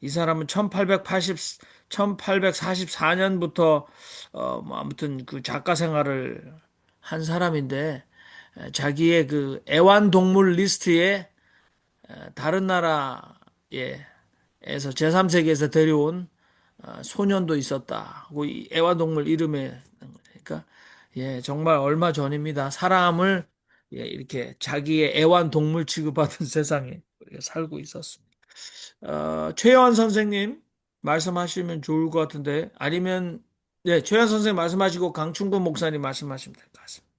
이 사람은 1844년부터 뭐 아무튼 그 작가 생활을 한 사람인데 자기의 그 애완동물 리스트에 다른 나라에서 제3세계에서 데려온 소년도 있었다. 하고 이 애완동물 이름에 그러니까 예 정말 얼마 전입니다. 사람을 이렇게 자기의 애완동물 취급하던 세상에 우리가 살고 있었습니다. 최여한 선생님 말씀하시면 좋을 것 같은데 아니면 네 최여한 선생님 말씀하시고 강충구 목사님 말씀하시면 될 것 같습니다.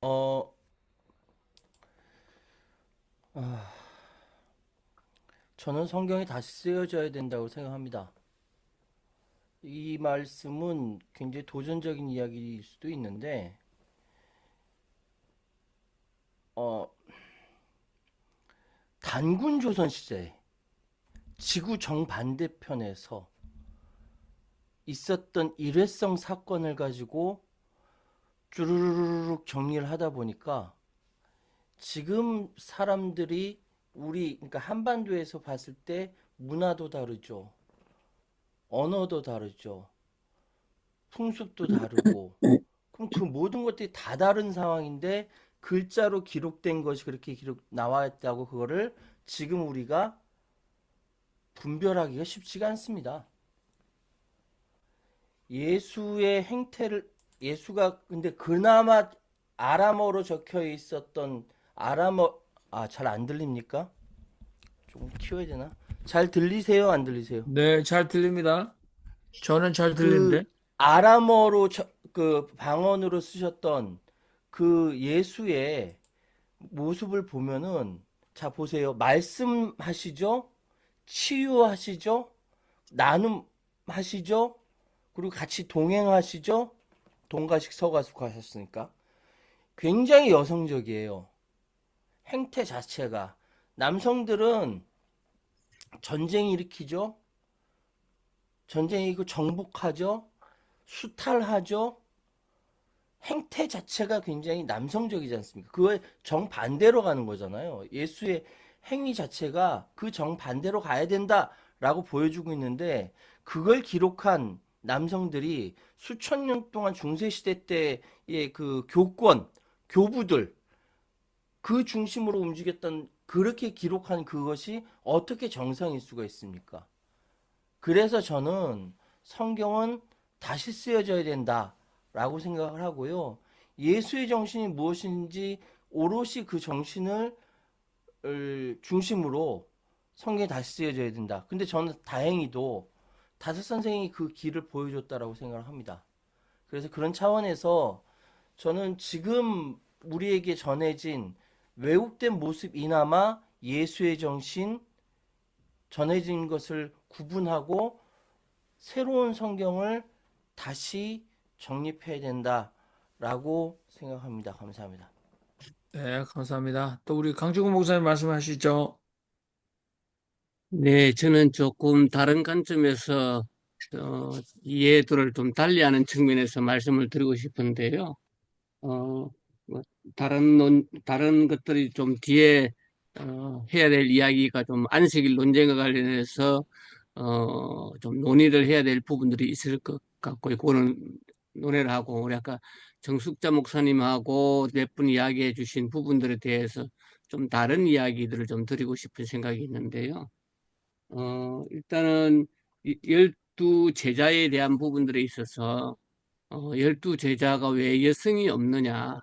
어, 아, 저는 성경이 다시 쓰여져야 된다고 생각합니다. 이 말씀은 굉장히 도전적인 이야기일 수도 있는데, 어, 단군 조선 시대 지구 정반대편에서 있었던 일회성 사건을 가지고 쭈루루룩 정리를 하다 보니까 지금 사람들이 그러니까 한반도에서 봤을 때 문화도 다르죠. 언어도 다르죠. 풍습도 다르고. 그럼 그 모든 것들이 다 다른 상황인데 글자로 기록된 것이 그렇게 나와 있다고 그거를 지금 우리가 분별하기가 쉽지가 않습니다. 예수가 근데 그나마 아람어로 적혀 있었던 잘 안 들립니까? 좀 키워야 되나? 잘 들리세요? 안 들리세요? 네, 잘 들립니다. 저는 잘 그 들리는데. 아람어로 그 방언으로 쓰셨던 그 예수의 모습을 보면은, 자, 보세요. 말씀하시죠? 치유하시죠? 나눔하시죠? 그리고 같이 동행하시죠? 동가식 서가숙 하셨으니까. 굉장히 여성적이에요. 행태 자체가. 남성들은 전쟁 일으키죠? 전쟁이고 정복하죠? 수탈하죠? 행태 자체가 굉장히 남성적이지 않습니까? 그거에 정반대로 가는 거잖아요. 예수의 행위 자체가 그 정반대로 가야 된다라고 보여주고 있는데, 그걸 기록한 남성들이 수천 년 동안 중세시대 때의 그 교권, 교부들, 그 중심으로 움직였던, 그렇게 기록한 그것이 어떻게 정상일 수가 있습니까? 그래서 저는 성경은 다시 쓰여져야 된다라고 생각을 하고요. 예수의 정신이 무엇인지 오롯이 그 정신을 중심으로 성경이 다시 쓰여져야 된다. 근데 저는 다행히도 다섯 선생이 그 길을 보여줬다라고 생각을 합니다. 그래서 그런 차원에서 저는 지금 우리에게 전해진 왜곡된 모습이나마 예수의 정신 전해진 것을 구분하고 새로운 성경을 다시 정립해야 된다라고 생각합니다. 감사합니다. 네, 감사합니다. 또 우리 강주구 목사님 말씀하시죠. 네, 저는 조금 다른 관점에서 이해도를 좀 달리하는 측면에서 말씀을 드리고 싶은데요. 뭐 다른 것들이 좀 뒤에 해야 될 이야기가 좀 안식일 논쟁과 관련해서 좀 논의를 해야 될 부분들이 있을 것 같고요. 그거는 논의를 하고, 우리 아까 정숙자 목사님하고 몇 분 이야기해 주신 부분들에 대해서 좀 다른 이야기들을 좀 드리고 싶은 생각이 있는데요. 일단은 12제자에 대한 부분들에 있어서 12제자가 왜 여성이 없느냐,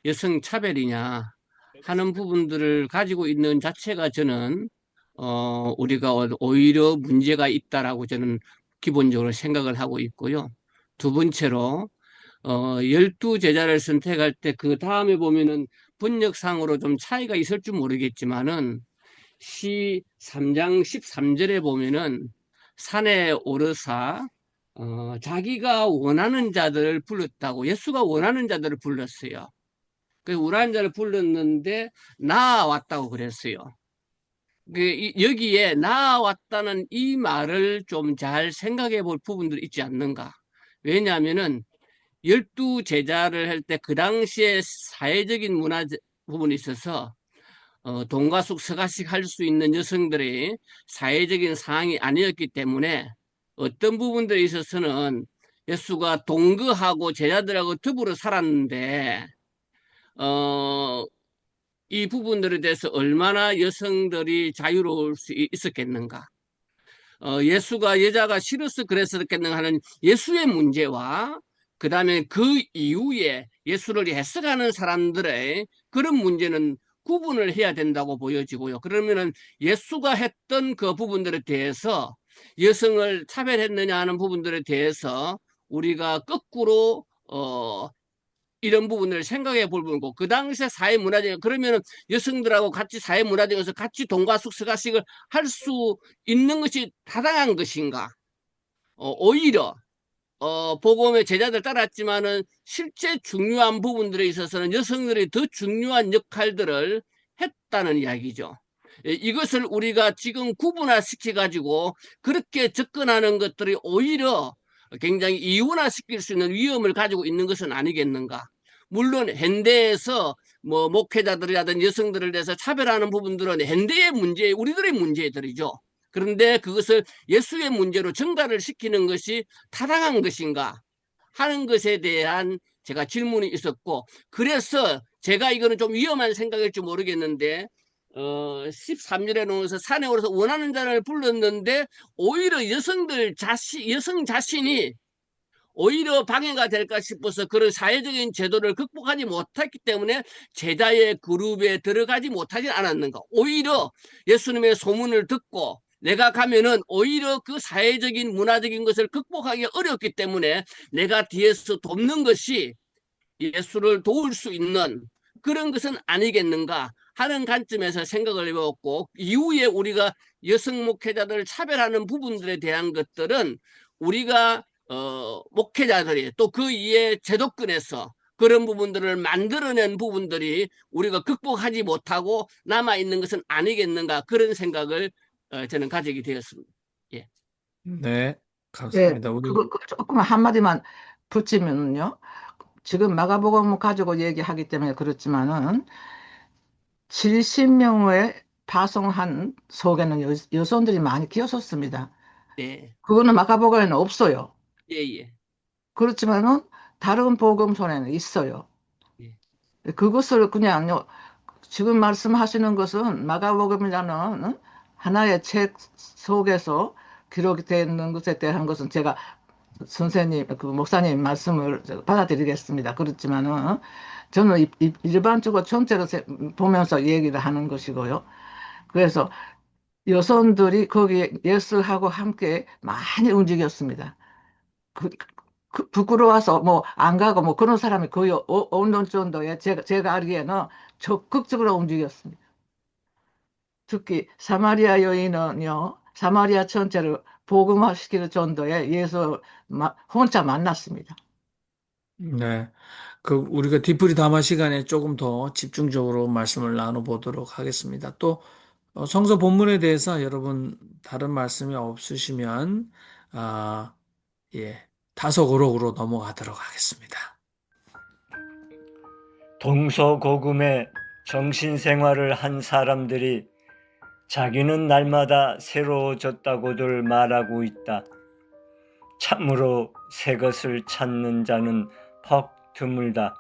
여성 차별이냐 하는 부분들을 가지고 있는 자체가 저는 우리가 오히려 문제가 있다라고 저는 기본적으로 생각을 하고 있고요. 두 번째로 12제자를 선택할 때 그 다음에 보면은 번역상으로 좀 차이가 있을 줄 모르겠지만은 시 3장 13절에 보면은 산에 오르사 자기가 원하는 자들을 불렀다고, 예수가 원하는 자들을 불렀어요. 그 원하는 자를 불렀는데 나아왔다고 그랬어요. 여기에 나아왔다는 이 말을 좀 잘 생각해 볼 부분들이 있지 않는가. 왜냐하면은 12제자를 할 때 그 당시에 사회적인 문화 부분이 있어서 동가숙 서가식 할 수 있는 여성들의 사회적인 상황이 아니었기 때문에 어떤 부분들에 있어서는 예수가 동거하고 제자들하고 더불어 살았는데 이 부분들에 대해서 얼마나 여성들이 자유로울 수 있었겠는가. 예수가 여자가 싫어서 그랬었겠는가 하는 예수의 문제와 그 다음에 그 이후에 예수를 해석하는 사람들의 그런 문제는 구분을 해야 된다고 보여지고요. 그러면은 예수가 했던 그 부분들에 대해서 여성을 차별했느냐 하는 부분들에 대해서 우리가 거꾸로 이런 부분을 생각해 볼 부분이고, 그 당시에 사회 문화적, 그러면은 여성들하고 같이 사회 문화적에서 같이 동가숙 서가식을 할 수 있는 것이 타당한 것인가? 오히려 복음의 제자들 따랐지만은 실제 중요한 부분들에 있어서는 여성들이 더 중요한 역할들을 했다는 이야기죠. 이것을 우리가 지금 구분화시켜 가지고 그렇게 접근하는 것들이 오히려 굉장히 이원화시킬 수 있는 위험을 가지고 있는 것은 아니겠는가. 물론 현대에서 뭐 목회자들이라든지 여성들을 대해서 차별하는 부분들은 현대의 문제, 우리들의 문제들이죠. 그런데 그것을 예수의 문제로 전가를 시키는 것이 타당한 것인가 하는 것에 대한 제가 질문이 있었고, 그래서 제가 이거는 좀 위험한 생각일지 모르겠는데 13절에 놓아서 산에 오르서 원하는 자를 불렀는데 오히려 여성 자신이 오히려 방해가 될까 싶어서 그런 사회적인 제도를 극복하지 못했기 때문에 제자의 그룹에 들어가지 못하지 않았는가. 오히려 예수님의 소문을 듣고 내가 가면은 오히려 그 사회적인 문화적인 것을 극복하기 어렵기 때문에 내가 뒤에서 돕는 것이 예수를 도울 수 있는 그런 것은 아니겠는가 하는 관점에서 생각을 해봤고, 이후에 우리가 여성 목회자들을 차별하는 부분들에 대한 것들은 우리가 목회자들이 또 그 이에 제도권에서 그런 부분들을 만들어낸 부분들이 우리가 극복하지 못하고 남아있는 것은 아니겠는가, 그런 생각을 저는 가지게 되었습니다. 예. 네, 예, 감사합니다. 우리 그거 조금 한마디만 붙이면요. 지금 마가복음 가지고 얘기하기 때문에 그렇지만은 70명의 파송한 속에는 여성들이 많이 끼었었습니다. 네. 그거는 마가복음에는 없어요. 예, 예. 그렇지만은 다른 복음서에는 있어요. 예. 그것을 그냥요, 지금 말씀하시는 것은 마가복음이라는 하나의 책 속에서 기록이 되어 있는 것에 대한 것은 제가 선생님, 그 목사님 말씀을 제가 받아들이겠습니다. 그렇지만은 저는 일반적으로 전체로 보면서 얘기를 하는 것이고요. 그래서 여성들이 거기에 예수하고 함께 많이 움직였습니다. 부끄러워서 뭐 안 가고 뭐 그런 사람이 거의 없는 정도에 제가 알기에는 적극적으로 움직였습니다. 특히 사마리아 여인은요, 사마리아 전체를 복음화시킬 정도의 예수 혼자 만났습니다. 네, 그 우리가 뒤풀이 담화 시간에 조금 더 집중적으로 말씀을 나눠보도록 하겠습니다. 또 성서 본문에 대해서 여러분 다른 말씀이 없으시면 예, 다소고록으로 넘어가도록 하겠습니다. 동서고금의 정신생활을 한 사람들이 자기는 날마다 새로워졌다고들 말하고 있다. 참으로 새 것을 찾는 자는 퍽 드물다.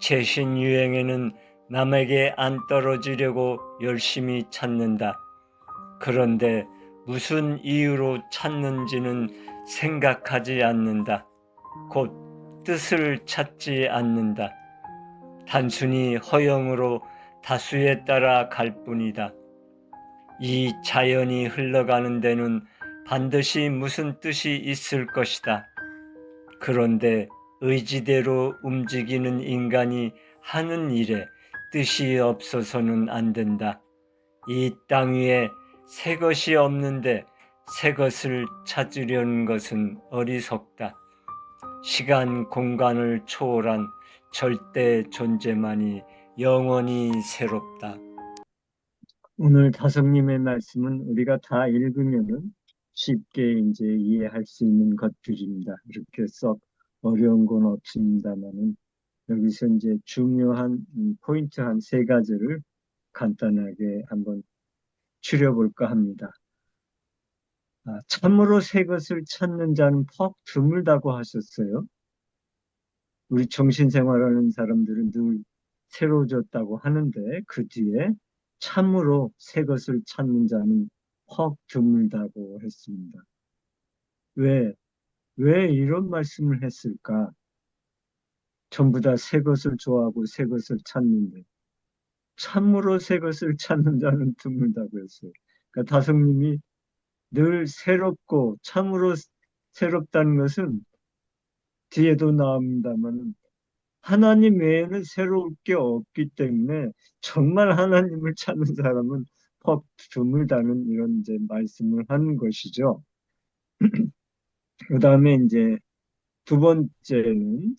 최신 유행에는 남에게 안 떨어지려고 열심히 찾는다. 그런데 무슨 이유로 찾는지는 생각하지 않는다. 곧 뜻을 찾지 않는다. 단순히 허영으로 다수에 따라 갈 뿐이다. 이 자연이 흘러가는 데는 반드시 무슨 뜻이 있을 것이다. 그런데 의지대로 움직이는 인간이 하는 일에 뜻이 없어서는 안 된다. 이 땅 위에 새 것이 없는데 새 것을 찾으려는 것은 어리석다. 시간, 공간을 초월한 절대 존재만이 영원히 새롭다. 오늘 다성님의 말씀은 우리가 다 읽으면은 쉽게 이제 이해할 수 있는 것들입니다. 이렇게 썩 어려운 건 없습니다만은 여기서 이제 중요한 포인트 한 3가지를 간단하게 한번 추려볼까 합니다. 참으로 새 것을 찾는 자는 퍽 드물다고 하셨어요. 우리 정신생활하는 사람들은 늘 새로워졌다고 하는데 그 뒤에 참으로 새 것을 찾는 자는 퍽 드물다고 했습니다. 왜 이런 말씀을 했을까? 전부 다 새 것을 좋아하고 새 것을 찾는데 참으로 새 것을 찾는 자는 드물다고 했어요. 그러니까 다성님이 늘 새롭고 참으로 새롭다는 것은 뒤에도 나옵니다만 하나님 외에는 새로울 게 없기 때문에 정말 하나님을 찾는 사람은 퍽 드물다는 이런 이제 말씀을 하는 것이죠. 그 다음에 이제 2번째는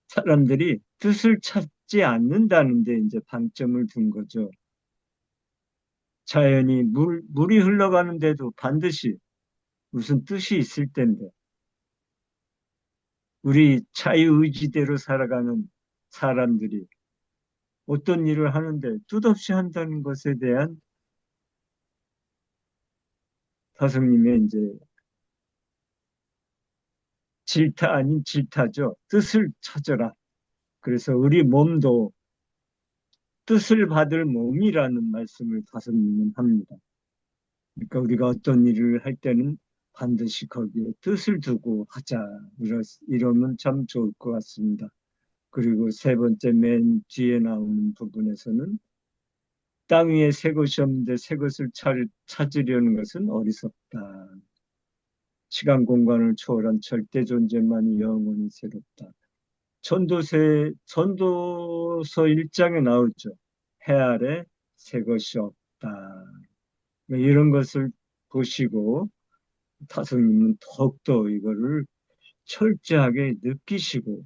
사람들이 뜻을 찾지 않는다는데 이제 방점을 둔 거죠. 자연이 물이 흘러가는데도 반드시 무슨 뜻이 있을 텐데 우리 자유의지대로 살아가는 사람들이 어떤 일을 하는데 뜻없이 한다는 것에 대한 다성님의 이제 질타 아닌 질타죠. 뜻을 찾아라. 그래서 우리 몸도 뜻을 받을 몸이라는 말씀을 다성님은 합니다. 그러니까 우리가 어떤 일을 할 때는 반드시 거기에 뜻을 두고 하자. 이러면 참 좋을 것 같습니다. 그리고 3번째 맨 뒤에 나오는 부분에서는 땅 위에 새 것이 없는데 새 것을 찾으려는 것은 어리석다. 시간 공간을 초월한 절대 존재만이 영원히 새롭다. 전도서 1장에 나오죠. 해 아래 새 것이 없다. 이런 것을 보시고 타성님은 더욱더 이거를 철저하게 느끼시고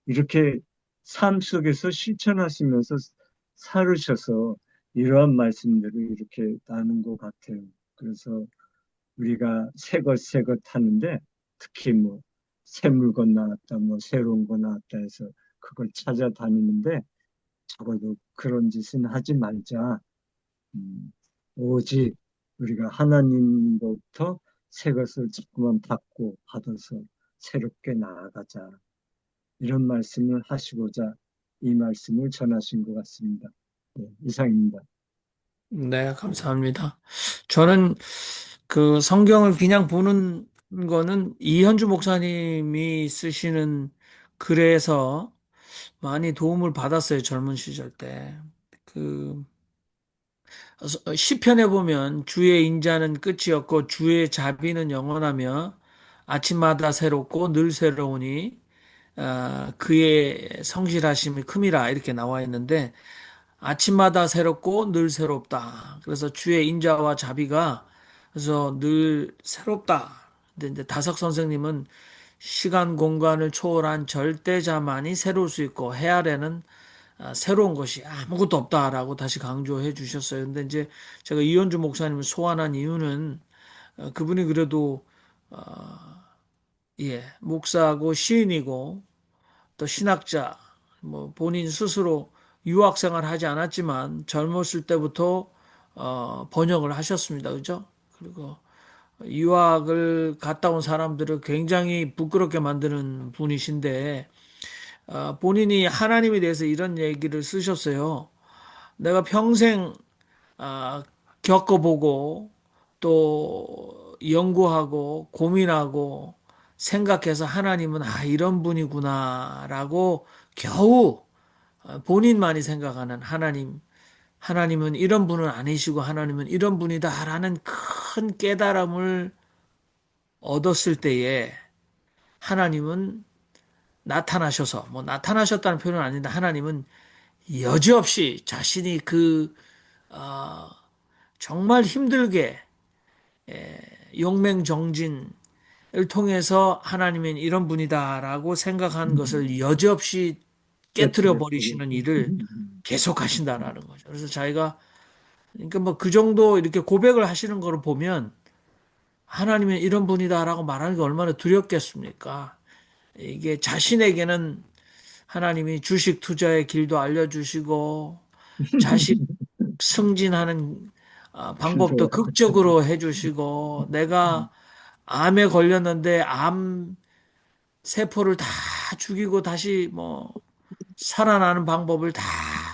이렇게 삶 속에서 실천하시면서 살으셔서 이러한 말씀들을 이렇게 나눈 것 같아요. 그래서 우리가 새 것 하는데 특히 뭐 새 물건 나왔다, 뭐 새로운 거 나왔다 해서 그걸 찾아다니는데 적어도 그런 짓은 하지 말자. 음, 오직 우리가 하나님로부터 새 것을 자꾸만 받아서 새롭게 나아가자. 이런 말씀을 하시고자 이 말씀을 전하신 것 같습니다. 네, 이상입니다. 네, 감사합니다. 저는 그 성경을 그냥 보는 거는 이현주 목사님이 쓰시는 글에서 많이 도움을 받았어요, 젊은 시절 때. 그 시편에 보면 주의 인자는 끝이 없고 주의 자비는 영원하며 아침마다 새롭고 늘 새로우니 그의 성실하심이 큼이라 이렇게 나와 있는데 아침마다 새롭고 늘 새롭다. 그래서 주의 인자와 자비가 그래서 늘 새롭다. 근데 이제 다석 선생님은 시간 공간을 초월한 절대자만이 새로울 수 있고 해 아래는 새로운 것이 아무것도 없다라고 다시 강조해 주셨어요. 근데 이제 제가 이현주 목사님을 소환한 이유는 그분이 그래도 목사고 시인이고 또 신학자, 뭐 본인 스스로 유학 생활 하지 않았지만 젊었을 때부터 번역을 하셨습니다. 그죠? 그리고 유학을 갔다 온 사람들을 굉장히 부끄럽게 만드는 분이신데 본인이 하나님에 대해서 이런 얘기를 쓰셨어요. 내가 평생 겪어보고 또 연구하고 고민하고 생각해서 하나님은 이런 분이구나라고 겨우 본인만이 생각하는 하나님은 이런 분은 아니시고 하나님은 이런 분이다라는 큰 깨달음을 얻었을 때에 하나님은 나타나셔서 뭐 나타나셨다는 표현은 아닌데 하나님은 여지없이 자신이 정말 힘들게 용맹정진을 통해서 하나님은 이런 분이다라고 생각한 것을 여지없이 깨뜨려 버리시는 일을 계속 하신다라는 거죠. 그래서 자기가 그러니까 뭐 그 정도 이렇게 고백을 하시는 거를 보면 하나님은 이런 분이다라고 말하는 게 얼마나 두렵겠습니까? 이게 자신에게는 하나님이 주식 투자의 길도 알려주시고 자식 승진하는 방법도 극적으로 해주시고 내가 암에 걸렸는데 암 세포를 다 죽이고 다시 뭐 살아나는 방법을 다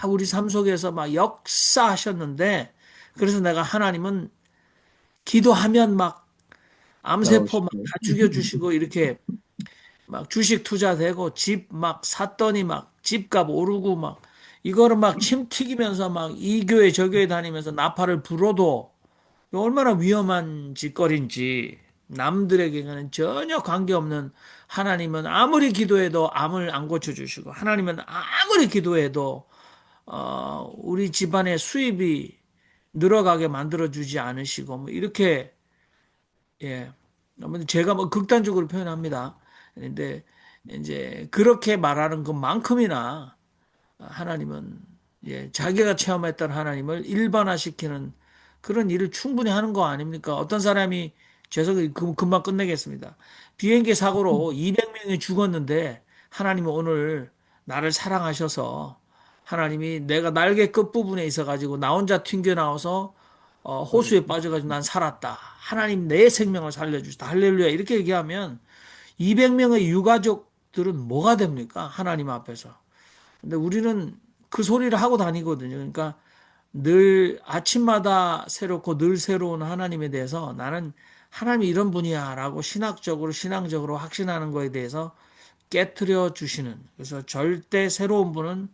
우리 삶 속에서 막 역사하셨는데 그래서 내가 하나님은 기도하면 막 암세포 막 다 죽여주시고 이렇게 막 주식 투자되고 집 막 샀더니 막 집값 오르고 막 이거를 막 침 튀기면서 막 이 교회 저 교회 다니면서 나팔을 불어도 얼마나 위험한 짓거리인지 남들에게는 전혀 관계없는 하나님은 아무리 기도해도 암을 안 고쳐주시고 하나님은 아무리 기도해도 우리 집안의 수입이 늘어가게 만들어주지 않으시고 뭐 이렇게 예 제가 뭐 극단적으로 표현합니다. 근데 이제 그렇게 말하는 것만큼이나 하나님은 자기가 체험했던 하나님을 일반화시키는 그런 일을 충분히 하는 거 아닙니까? 어떤 사람이 죄송해요. 금방 끝내겠습니다. 비행기 사고로 200명이 죽었는데 하나님은 오늘 나를 사랑하셔서 하나님이 내가 날개 끝부분에 있어가지고 나 혼자 튕겨 나와서 호수에 빠져가지고 난 살았다. 하나님 내 생명을 살려주시다. 할렐루야. 이렇게 얘기하면 200명의 유가족들은 뭐가 됩니까? 하나님 앞에서. 근데 우리는 그 소리를 하고 다니거든요. 그러니까 늘 아침마다 새롭고 늘 새로운 하나님에 대해서 나는 하나님이 이런 분이야 라고 신앙적으로 확신하는 거에 대해서 깨트려 주시는 그래서 절대 새로운 분은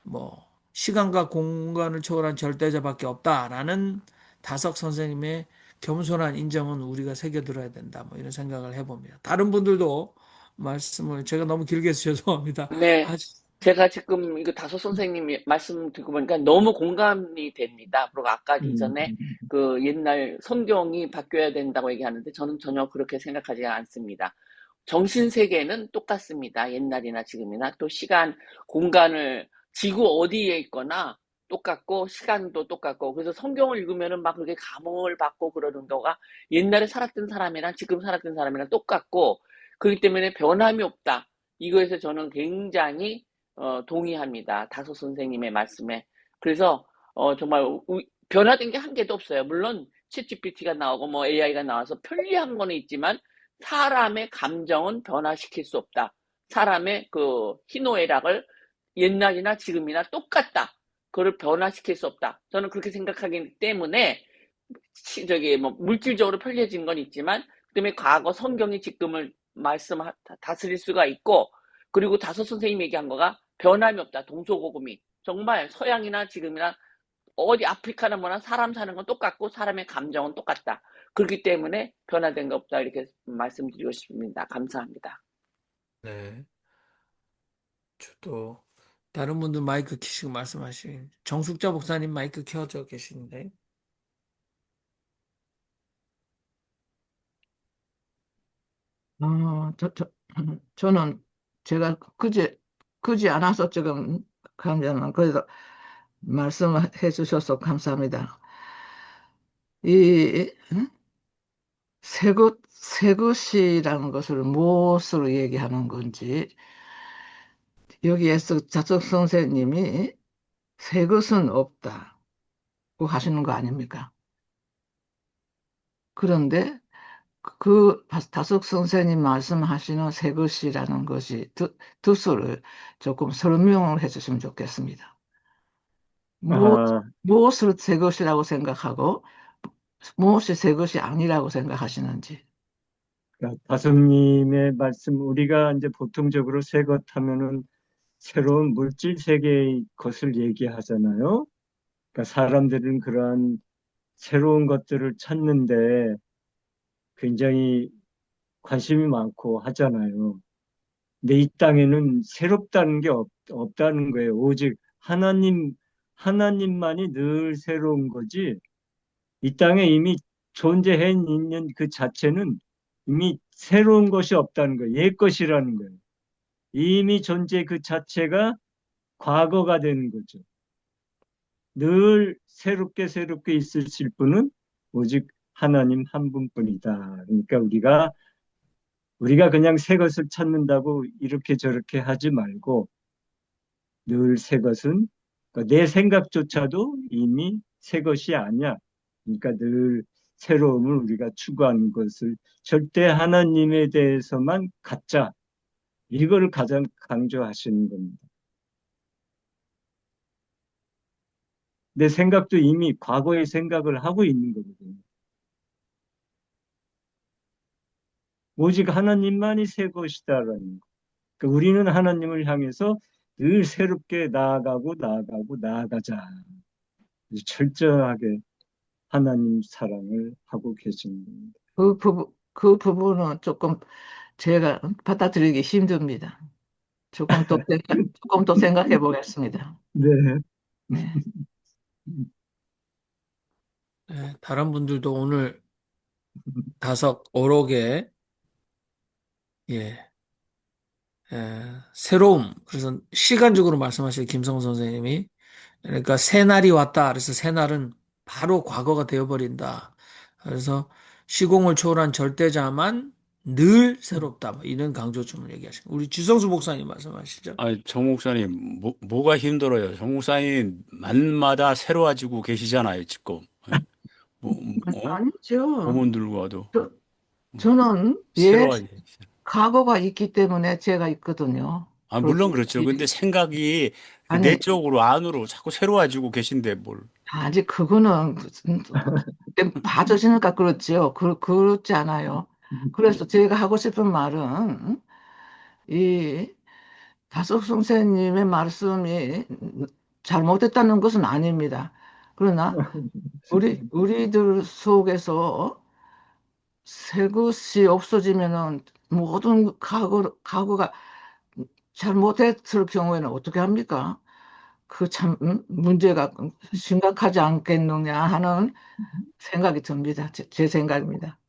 뭐 시간과 공간을 초월한 절대자밖에 없다라는 다석 선생님의 겸손한 인정은 우리가 새겨들어야 된다 뭐 이런 생각을 해봅니다. 다른 분들도 말씀을 제가 너무 길게 해서 죄송합니다. 네. 아주 제가 지금 이거 다소 선생님이 말씀 듣고 보니까 너무 공감이 됩니다. 그리고 아까 이전에 그 옛날 성경이 바뀌어야 된다고 얘기하는데 저는 전혀 그렇게 생각하지 않습니다. 정신 세계는 똑같습니다. 옛날이나 지금이나 또 시간, 공간을 지구 어디에 있거나 똑같고 시간도 똑같고 그래서 성경을 읽으면은 막 그렇게 감흥을 받고 그러는 거가 옛날에 살았던 사람이랑 지금 살았던 사람이랑 똑같고 그렇기 때문에 변함이 없다. 이거에서 저는 굉장히 동의합니다. 다소 선생님의 말씀에. 그래서 정말 변화된 게 한 개도 없어요. 물론 챗GPT가 나오고 뭐 AI가 나와서 편리한 거는 있지만 사람의 감정은 변화시킬 수 없다. 사람의 그 희노애락을 옛날이나 지금이나 똑같다. 그걸 변화시킬 수 없다. 저는 그렇게 생각하기 때문에 저기 뭐 물질적으로 편리해진 건 있지만 그다음에 과거 성경이 지금을 다스릴 수가 있고 그리고 다섯 선생님이 얘기한 거가 변함이 없다. 동서고금이 정말 서양이나 지금이나 어디 아프리카나 뭐나 사람 사는 건 똑같고 사람의 감정은 똑같다. 그렇기 때문에 변화된 거 없다. 이렇게 말씀드리고 싶습니다. 감사합니다. 네. 저도 다른 분들 마이크 켜시고 말씀하신 정숙자 목사님 마이크 켜져 계신데. 저는 제가 그지 않아서 지금 감자는 그래도 말씀해 주셔서 감사합니다. 이 새것이라는 것을 무엇으로 얘기하는 건지 여기에서 자석 선생님이 새 것은 없다고 하시는 거 아닙니까? 그런데 다석 선생님 말씀하시는 새 것이라는 것이 뜻을 조금 설명을 해주시면 좋겠습니다. 아, 무엇을 새 것이라고 생각하고 무엇이 새 것이 아니라고 생각하시는지. 그러니까 다솜님의 말씀, 우리가 이제 보통적으로 새 것 하면은 새로운 물질 세계의 것을 얘기하잖아요. 그러니까 사람들은 그러한 새로운 것들을 찾는데 굉장히 관심이 많고 하잖아요. 근데 이 땅에는 새롭다는 게 없다는 거예요. 오직 하나님만이 늘 새로운 거지. 이 땅에 이미 존재해 있는 그 자체는 이미 새로운 것이 없다는 거예요. 옛 것이라는 거예요. 이미 존재 그 자체가 과거가 되는 거죠. 늘 새롭게 있으실 분은 오직 하나님 한 분뿐이다. 그러니까 우리가 그냥 새 것을 찾는다고 이렇게 저렇게 하지 말고 늘 새 것은 그러니까 내 생각조차도 이미 새 것이 아니야. 그러니까 늘 새로움을 우리가 추구하는 것을 절대 하나님에 대해서만 갖자. 이걸 가장 강조하시는 겁니다. 내 생각도 이미 과거의 생각을 하고 있는 거거든요. 오직 하나님만이 새 것이다라는 거. 그러니까 우리는 하나님을 향해서 늘 새롭게 나아가자. 철저하게 하나님 사랑을 하고 계신 겁니다. 그 부분은 조금 제가 받아들이기 힘듭니다. 조금 더 생각해 보겠습니다. 네. 네. 네, 다른 분들도 오늘 다섯 오록의 예, 새로움. 그래서 시간적으로 말씀하실 김성호 선생님이 그러니까 새 날이 왔다. 그래서 새 날은 바로 과거가 되어버린다. 그래서 시공을 초월한 절대자만 늘 새롭다. 뭐 이런 강조점을 얘기하시고 우리 지성수 목사님 말씀하시죠. 정 목사님, 뭐가 힘들어요? 정 목사님, 만마다 새로워지고 계시잖아요, 지금. 예? 아니죠. 몸은 들고 와도. 저는 새로워지고 계시잖아요. 과거가 있기 때문에 제가 있거든요. 물론 그렇죠. 근데 생각이 아니, 내적으로, 안으로 자꾸 새로워지고 계신데 뭘. 아직 그거는 봐주시니까 그렇지요. 그렇지 않아요. 그래서 제가 하고 싶은 말은 이 다섯 선생님의 말씀이 잘못됐다는 것은 아닙니다. 그러나 우리들 속에서 새 것이 없어지면은 모든 가구가 잘못했을 경우에는 어떻게 합니까? 그 참 문제가 심각하지 않겠느냐 하는 생각이 듭니다. 제 생각입니다.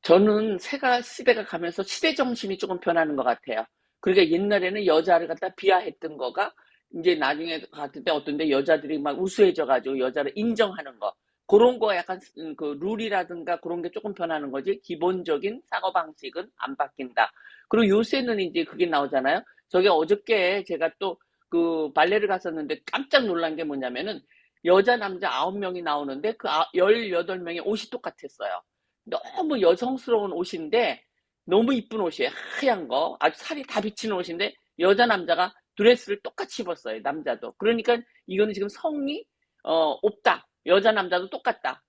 저는 시대가 가면서 시대 정신이 조금 변하는 것 같아요. 그러니까 옛날에는 여자를 갖다 비하했던 거가 이제 나중에 갔을 때 어떤데 여자들이 막 우수해져가지고 여자를 인정하는 거. 그런 거 약간 그 룰이라든가 그런 게 조금 변하는 거지. 기본적인 사고방식은 안 바뀐다. 그리고 요새는 이제 그게 나오잖아요. 저게 어저께 제가 또 그 발레를 갔었는데 깜짝 놀란 게 뭐냐면은 여자 남자 9명이 나오는데 그 18명의 옷이 똑같았어요. 너무 여성스러운 옷인데 너무 이쁜 옷이에요. 하얀 거. 아주 살이 다 비치는 옷인데 여자 남자가 드레스를 똑같이 입었어요. 남자도. 그러니까 이거는 지금 성이 없다. 여자 남자도 똑같다.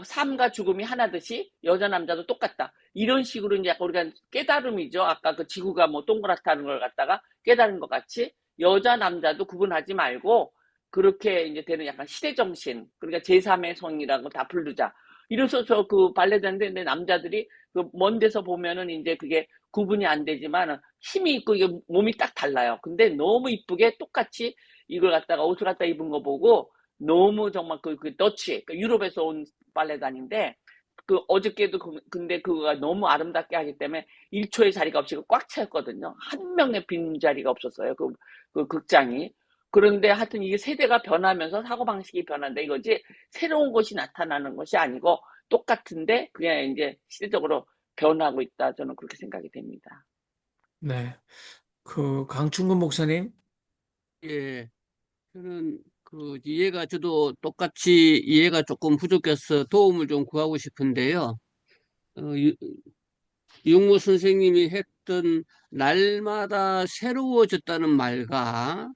삶과 죽음이 하나듯이 여자 남자도 똑같다. 이런 식으로 이제 약간 우리가 깨달음이죠. 아까 그 지구가 뭐 동그랗다는 걸 갖다가 깨달은 것 같이 여자 남자도 구분하지 말고 그렇게 이제 되는 약간 시대 정신. 그러니까 제3의 성이라고 다 부르자. 이래서 저 그 발레단인데 남자들이 그 먼 데서 보면은 이제 그게 구분이 안 되지만 힘이 있고 이게 몸이 딱 달라요. 근데 너무 이쁘게 똑같이 이걸 갖다가 옷을 갖다 입은 거 보고 너무 정말 그 더치, 그 유럽에서 온 발레단인데 그 어저께도 근데 그거가 너무 아름답게 하기 때문에 1초의 자리가 없이 꽉 차였거든요. 한 명의 빈 자리가 없었어요. 그 극장이. 그런데 하여튼 이게 세대가 변하면서 사고방식이 변한다 이거지 새로운 것이 나타나는 것이 아니고 똑같은데 그냥 이제 시대적으로 변하고 있다. 저는 그렇게 생각이 됩니다. 네. 그 강충근 목사님. 예, 저는 저도 똑같이 이해가 조금 부족해서 도움을 좀 구하고 싶은데요. 유모 선생님이 했던 날마다 새로워졌다는 말과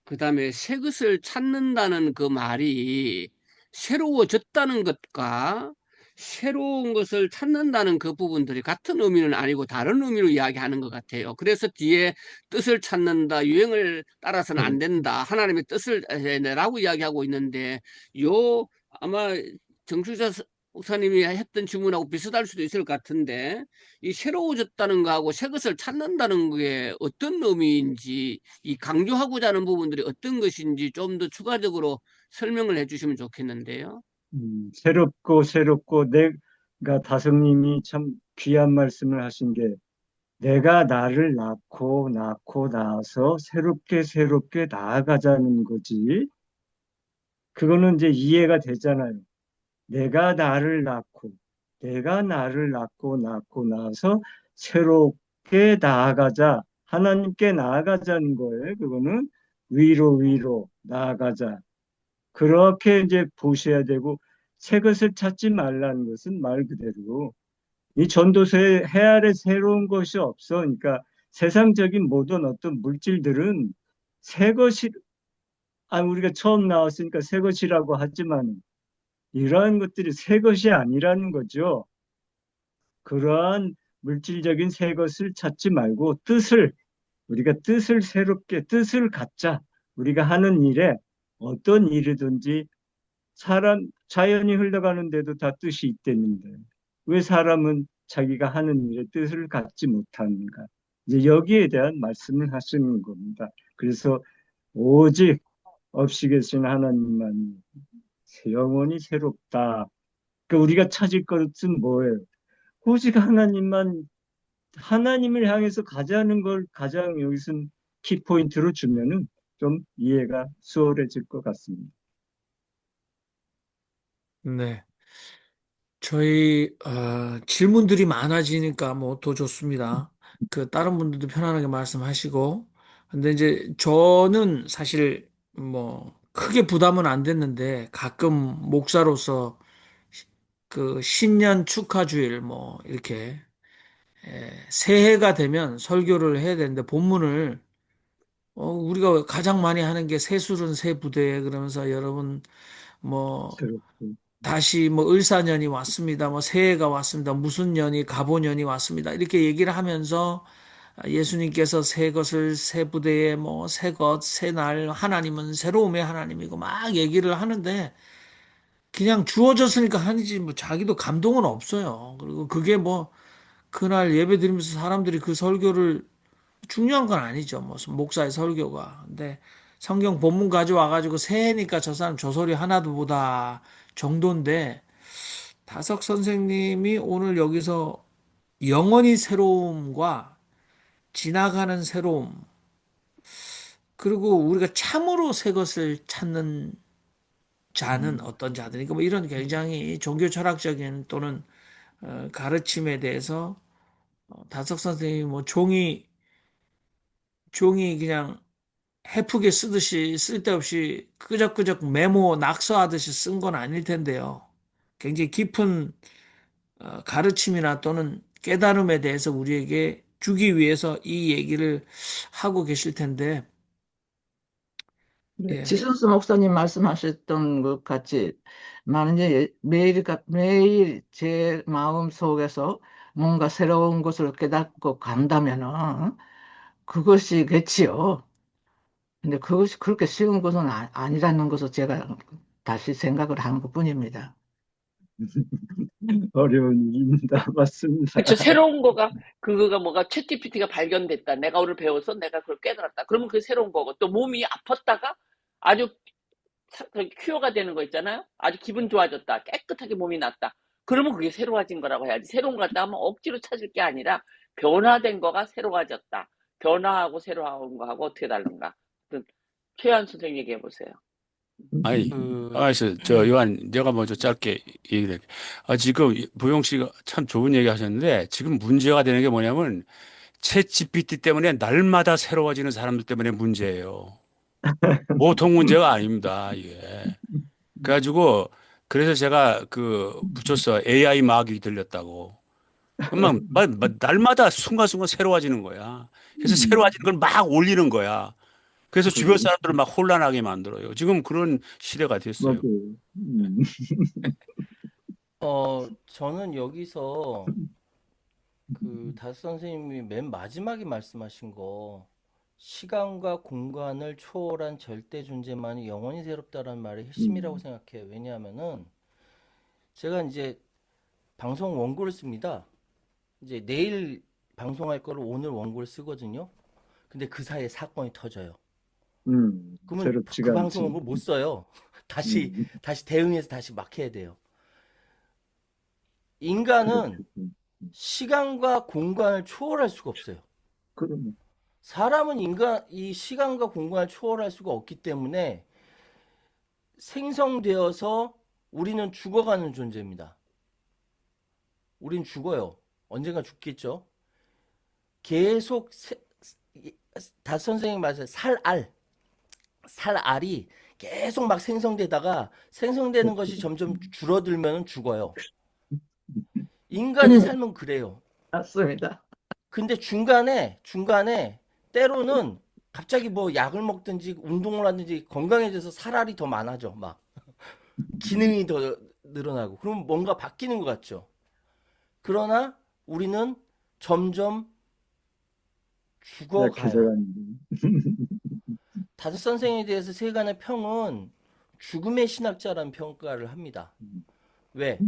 그 다음에 새 것을 찾는다는 그 말이 새로워졌다는 것과 새로운 것을 찾는다는 그 부분들이 같은 의미는 아니고 다른 의미로 이야기하는 것 같아요. 그래서 뒤에 뜻을 찾는다, 유행을 따라서는 안 된다, 하나님의 뜻을 라고 이야기하고 있는데 아마 정수자 목사님이 했던 질문하고 비슷할 수도 있을 것 같은데 이 새로워졌다는 거하고 새 것을 찾는다는 게 어떤 의미인지 이 강조하고자 하는 부분들이 어떤 것인지 좀 더 추가적으로 설명을 해주시면 좋겠는데요. 새롭고 내가 다성님이 참 귀한 말씀을 하신 게 내가 나를 낳고 낳아서 새롭게 나아가자는 거지. 그거는 이제 이해가 되잖아요. 내가 나를 낳고 낳아서 새롭게 나아가자. 하나님께 나아가자는 거예요. 그거는 위로 나아가자. 그렇게 이제 보셔야 되고 새 것을 찾지 말라는 것은 말 그대로 이 전도서에 해 아래 새로운 것이 없어. 그러니까 세상적인 모든 어떤 물질들은 새 것이 우리가 처음 나왔으니까 새 것이라고 하지만 이러한 것들이 새 것이 아니라는 거죠. 그러한 물질적인 새 것을 찾지 말고 우리가 뜻을 갖자. 우리가 하는 일에 어떤 일이든지 자연이 흘러가는데도 다 뜻이 있댔는데 왜 사람은 자기가 하는 일에 뜻을 갖지 못하는가? 이제 여기에 대한 말씀을 하시는 겁니다. 그래서 오직 없이 계신 하나님만 영원히 새롭다. 그러니까 우리가 찾을 것은 뭐예요? 오직 하나님을 향해서 가자는 걸 가장 여기서 키포인트로 주면은 좀 이해가 수월해질 것 같습니다. 네. 저희 질문들이 많아지니까 뭐 더 좋습니다. 그 다른 분들도 편안하게 말씀하시고. 근데 이제 저는 사실 뭐 크게 부담은 안 됐는데 가끔 목사로서 그 신년 축하 주일 뭐 이렇게 새해가 되면 설교를 해야 되는데 본문을 우리가 가장 많이 하는 게 새술은 새 부대에 그러면서 여러분 뭐 새롭고 다시 뭐 을사년이 왔습니다. 뭐 새해가 왔습니다. 무슨 년이 갑오년이 왔습니다. 이렇게 얘기를 하면서 예수님께서 새 것을 새 부대에 뭐 새 것, 새 날, 하나님은 새로움의 하나님이고 막 얘기를 하는데 그냥 주어졌으니까 하는지 뭐 자기도 감동은 없어요. 그리고 그게 뭐 그날 예배 드리면서 사람들이 그 설교를 중요한 건 아니죠. 무슨 목사의 설교가. 근데 성경 본문 가져와가지고 새해니까 저 사람 저 소리 하나도 보다 정도인데 다석 선생님이 오늘 여기서 영원히 새로움과 지나가는 새로움 그리고 우리가 참으로 새 것을 찾는 자는 어떤 자들이니까 뭐 이런 굉장히 종교 철학적인 또는 가르침에 대해서 다석 선생님이 뭐 종이 그냥 해프게 쓰듯이 쓸데없이 끄적끄적 메모 낙서하듯이 쓴 건 아닐 텐데요. 굉장히 깊은 가르침이나 또는 깨달음에 대해서 우리에게 주기 위해서 이 얘기를 하고 계실 텐데, 예. 지선수 목사님 말씀하셨던 것 같이 만약에 매일 제 마음 속에서 뭔가 새로운 것을 깨닫고 간다면은 그것이겠지요. 근데 그것이 그렇게 쉬운 것은 아니라는 것을 제가 다시 생각을 하는 것뿐입니다. 어려운 일입니다. 맞습니다. 그쵸. 새로운 거가, 그거가 뭐가 챗GPT가 발견됐다. 내가 오늘 배워서 내가 그걸 깨달았다. 그러면 그게 새로운 거고, 또 몸이 아팠다가 아주 큐어가 되는 거 있잖아요. 아주 기분 좋아졌다. 깨끗하게 몸이 낫다. 그러면 그게 새로워진 거라고 해야지. 새로운 거 같다 하면 억지로 찾을 게 아니라 변화된 거가 새로워졌다. 변화하고 새로운 거하고 어떻게 다른가? 최한 선생님 얘기해 보세요. 아니, 저 요한 내가 먼저 짧게 얘기를 할게. 지금 부용 씨가 참 좋은 얘기 하셨는데 지금 문제가 되는 게 뭐냐면 챗 GPT 때문에 날마다 새로워지는 사람들 때문에 문제예요. 보통 문제가 아닙니다, 이게. 그래가지고 그래서 제가 붙였어. AI 마귀 들렸다고. 그만 날마다 순간순간 새로워지는 거야. 그래서 새로워지는 걸 막 올리는 거야. 그래서 주변 사람들을 막 혼란하게 만들어요. 지금 그런 시대가 됐어요. 저는 여기서 다스 선생님이 맨 마지막에 말씀하신 거, 시간과 공간을 초월한 절대 존재만이 영원히 새롭다라는 말이 핵심이라고 생각해요. 왜냐하면은 제가 이제 방송 원고를 씁니다. 이제 내일 방송할 거를 오늘 원고를 쓰거든요. 근데 그 사이에 사건이 터져요. 그러면 새롭지가 그 않지. 방송을 못 써요. 다시 대응해서 다시 막 해야 돼요. 인간은 시간과 공간을 초월할 수가 없어요. 그러면 사람은 이 시간과 공간을 초월할 수가 없기 때문에 생성되어서 우리는 죽어가는 존재입니다. 우린 죽어요. 언젠가 죽겠죠. 계속 다스 선생님 말씀 살알이 계속 막 생성되다가 생성되는 것이 점점 줄어들면 죽어요. 인간의 삶은 그래요. 맞습니다. 근데 중간에 때로는 갑자기 뭐 약을 먹든지 운동을 하든지 건강해져서 살알이 더 많아져. 막 기능이 더 늘어나고 그럼 뭔가 바뀌는 것 같죠. 그러나 우리는 점점 죽어가요. 다섯 선생에 대해서 세간의 평은 죽음의 신학자라는 평가를 합니다. 왜?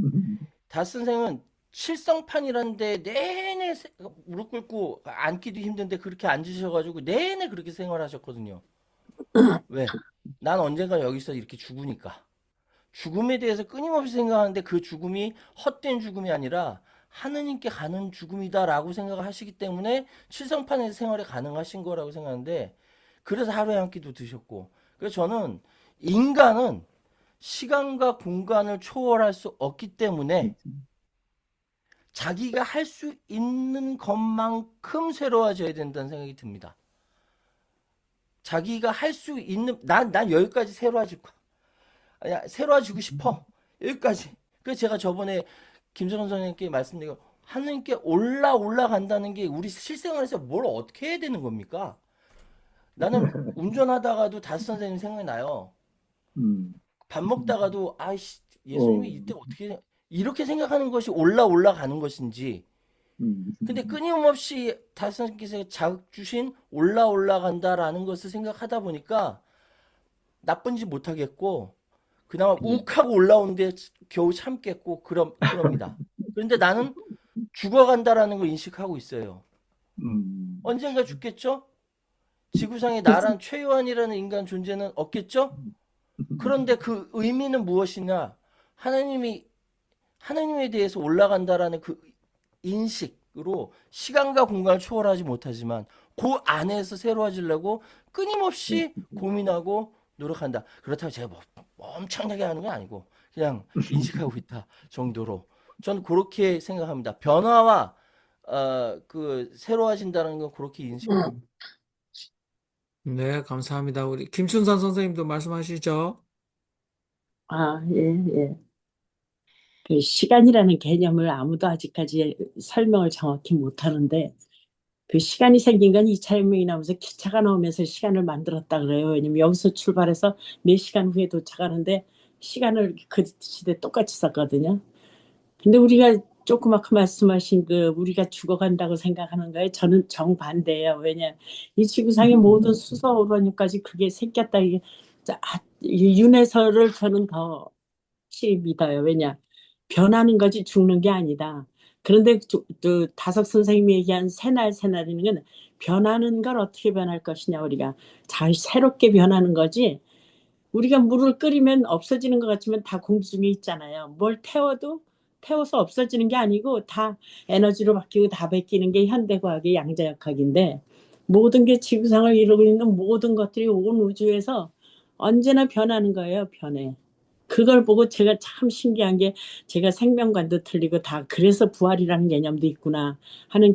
다섯 선생은 칠성판이란데 내내 무릎 꿇고 앉기도 힘든데 그렇게 앉으셔가지고 내내 그렇게 생활하셨거든요. 왜? 난 언젠가 여기서 이렇게 죽으니까. 죽음에 대해서 끊임없이 생각하는데 그 죽음이 헛된 죽음이 아니라 하느님께 가는 죽음이다라고 생각을 하시기 때문에 칠성판에서 생활이 가능하신 거라고 생각하는데 그래서 하루에 한 끼도 드셨고 그래서 저는 인간은 시간과 공간을 초월할 수 없기 때문에 자기가 할 수 있는 것만큼 새로워져야 된다는 생각이 듭니다. 자기가 할 수 있는 난 여기까지 새로워질 거야. 새로워지고 싶어. 여기까지. 그래서 제가 저번에 김정은 선생님께 말씀드리고 하느님께 올라간다는 게 우리 실생활에서 뭘 어떻게 해야 되는 겁니까? 나는 운전하다가도 다스 선생님 생각이 나요. 밥 먹다가도 아이씨 예수님이 이때 어떻게 이렇게 생각하는 것이 올라가는 것인지 근데 끊임없이 다스 선생님께서 자극 주신 올라간다라는 것을 생각하다 보니까 나쁜지 못하겠고 그나마 욱하고 올라오는데 겨우 참겠고 그럽니다. 그런데 나는 죽어간다라는 걸 인식하고 있어요. 음, 언젠가 죽겠죠? 지구상에 나란 최요한이라는 인간 존재는 없겠죠? 그런데 그 의미는 무엇이냐? 하나님에 대해서 올라간다라는 그 인식으로 시간과 공간을 초월하지 못하지만 그 안에서 새로워지려고 끊임없이 고민하고 노력한다. 그렇다고 제가 뭐 엄청나게 하는 건 아니고 그냥 인식하고 있다 정도로 저는 그렇게 생각합니다. 변화와 그 새로워진다는 건 그렇게 인식합니다. 네, 감사합니다. 우리 김춘선 선생님도 말씀하시죠. 아, 예, 예. 그 시간이라는 개념을 아무도 아직까지 설명을 정확히 못 하는데 그 시간이 생긴 건 2차 혁명이 나오면서 기차가 나오면서 시간을 만들었다 그래요. 왜냐면 여기서 출발해서 4시간 후에 도착하는데 시간을 그 시대 똑같이 썼거든요. 근데 우리가 조그맣게 말씀하신 그 우리가 죽어간다고 생각하는 거에 저는 정반대예요. 왜냐 이 지구상의 모든 수소 오라늄까지 그게 생겼다 이게 이 윤회설을 저는 더 확실히 믿어요. 왜냐 변하는 거지 죽는 게 아니다. 그런데 다석 선생님이 얘기한 새날이는 건 변하는 걸 어떻게 변할 것이냐 우리가 잘 새롭게 변하는 거지. 우리가 물을 끓이면 없어지는 것 같지만 다 공기 중에 있잖아요. 뭘 태워서 없어지는 게 아니고 다 에너지로 바뀌고 다 바뀌는 게 현대과학의 양자역학인데 모든 게 지구상을 이루고 있는 모든 것들이 온 우주에서 언제나 변하는 거예요. 변해. 그걸 보고 제가 참 신기한 게 제가 생명관도 틀리고 다 그래서 부활이라는 개념도 있구나 하는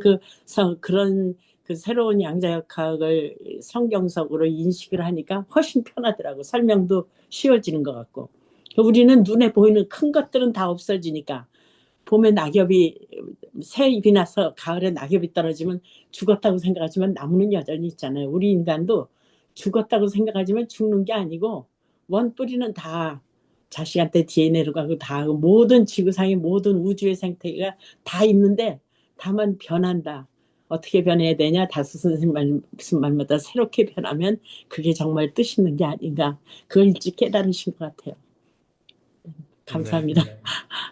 그런 그 새로운 양자역학을 성경적으로 인식을 하니까 훨씬 편하더라고. 설명도 쉬워지는 것 같고. 우리는 눈에 보이는 큰 것들은 다 없어지니까 봄에 낙엽이 새잎이 나서 가을에 낙엽이 떨어지면 죽었다고 생각하지만 나무는 여전히 있잖아요. 우리 인간도 죽었다고 생각하지만 죽는 게 아니고 원뿌리는 다 자식한테 DNA로 가고 다 모든 지구상의 모든 우주의 생태계가 다 있는데 다만 변한다. 어떻게 변해야 되냐? 다스 선생님 무슨 말마다 새롭게 변하면 그게 정말 뜻 있는 게 아닌가. 그걸 일찍 깨달으신 것 같아요. 네, 감사합니다.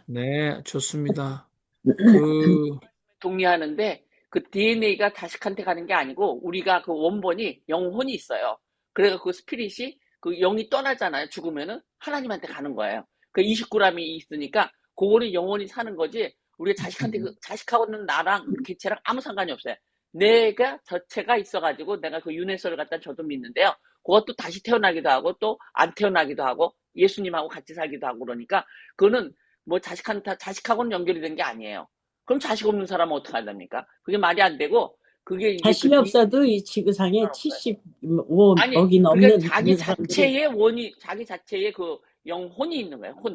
네, 좋습니다. 그, 동의하는데 그 DNA가 자식한테 가는 게 아니고 우리가 그 원본이 영혼이 있어요. 그래서 그 스피릿이 그 영이 떠나잖아요. 죽으면은 하나님한테 가는 거예요. 그 29람이 있으니까 그거는 영혼이 사는 거지. 우리가 자식한테 자식하고는 나랑 개체랑 아무 상관이 없어요. 내가 저체가 있어가지고 내가 그 윤회설을 갖다 저도 믿는데요. 그것도 다시 태어나기도 하고 또 안 태어나기도 하고 예수님하고 같이 살기도 하고 그러니까 그거는 뭐 자식하고는 연결이 된 게 아니에요. 그럼 자식 없는 사람은 어떻게 한답니까? 그게 말이 안 되고 그게 이제 자신이 없어도 이 지구상에 없어요. 75억이 아니 그러니까 넘는 자기 사람들이 자체의 원이 자기 자체의 그 영혼이 있는 거예요. 그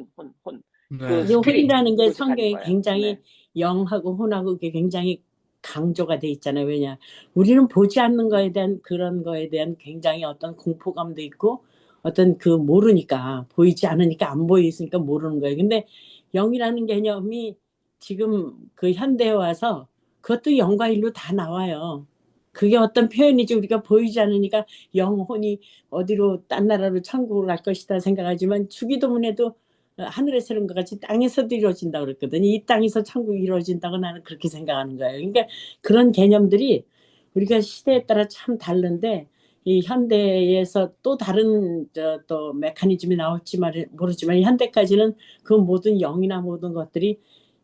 네, 이 스피릿 혼이라는 게 그것이 가는 성경에 거예요. 굉장히 네. 영하고 혼하고 그게 굉장히 강조가 돼 있잖아요. 왜냐 우리는 보지 않는 거에 대한 그런 거에 대한 굉장히 어떤 공포감도 있고 어떤 그 모르니까 보이지 않으니까 안 보이니까 모르는 거예요. 근데 영이라는 개념이 지금 그 현대에 와서 그것도 영과 일로 다 나와요. 그게 어떤 표현이지 우리가 보이지 않으니까 영혼이 어디로 딴 나라로 천국으로 갈 것이다 생각하지만 주기도문에도 하늘에서 이런 것 같이 땅에서도 이루어진다고 그랬거든요. 이 땅에서 천국이 이루어진다고 나는 그렇게 생각하는 거예요. 그러니까 그런 개념들이 우리가 시대에 따라 참 다른데 이 현대에서 또 다른 또 메커니즘이 나올지 모르지만 현대까지는 그 모든 영이나 모든 것들이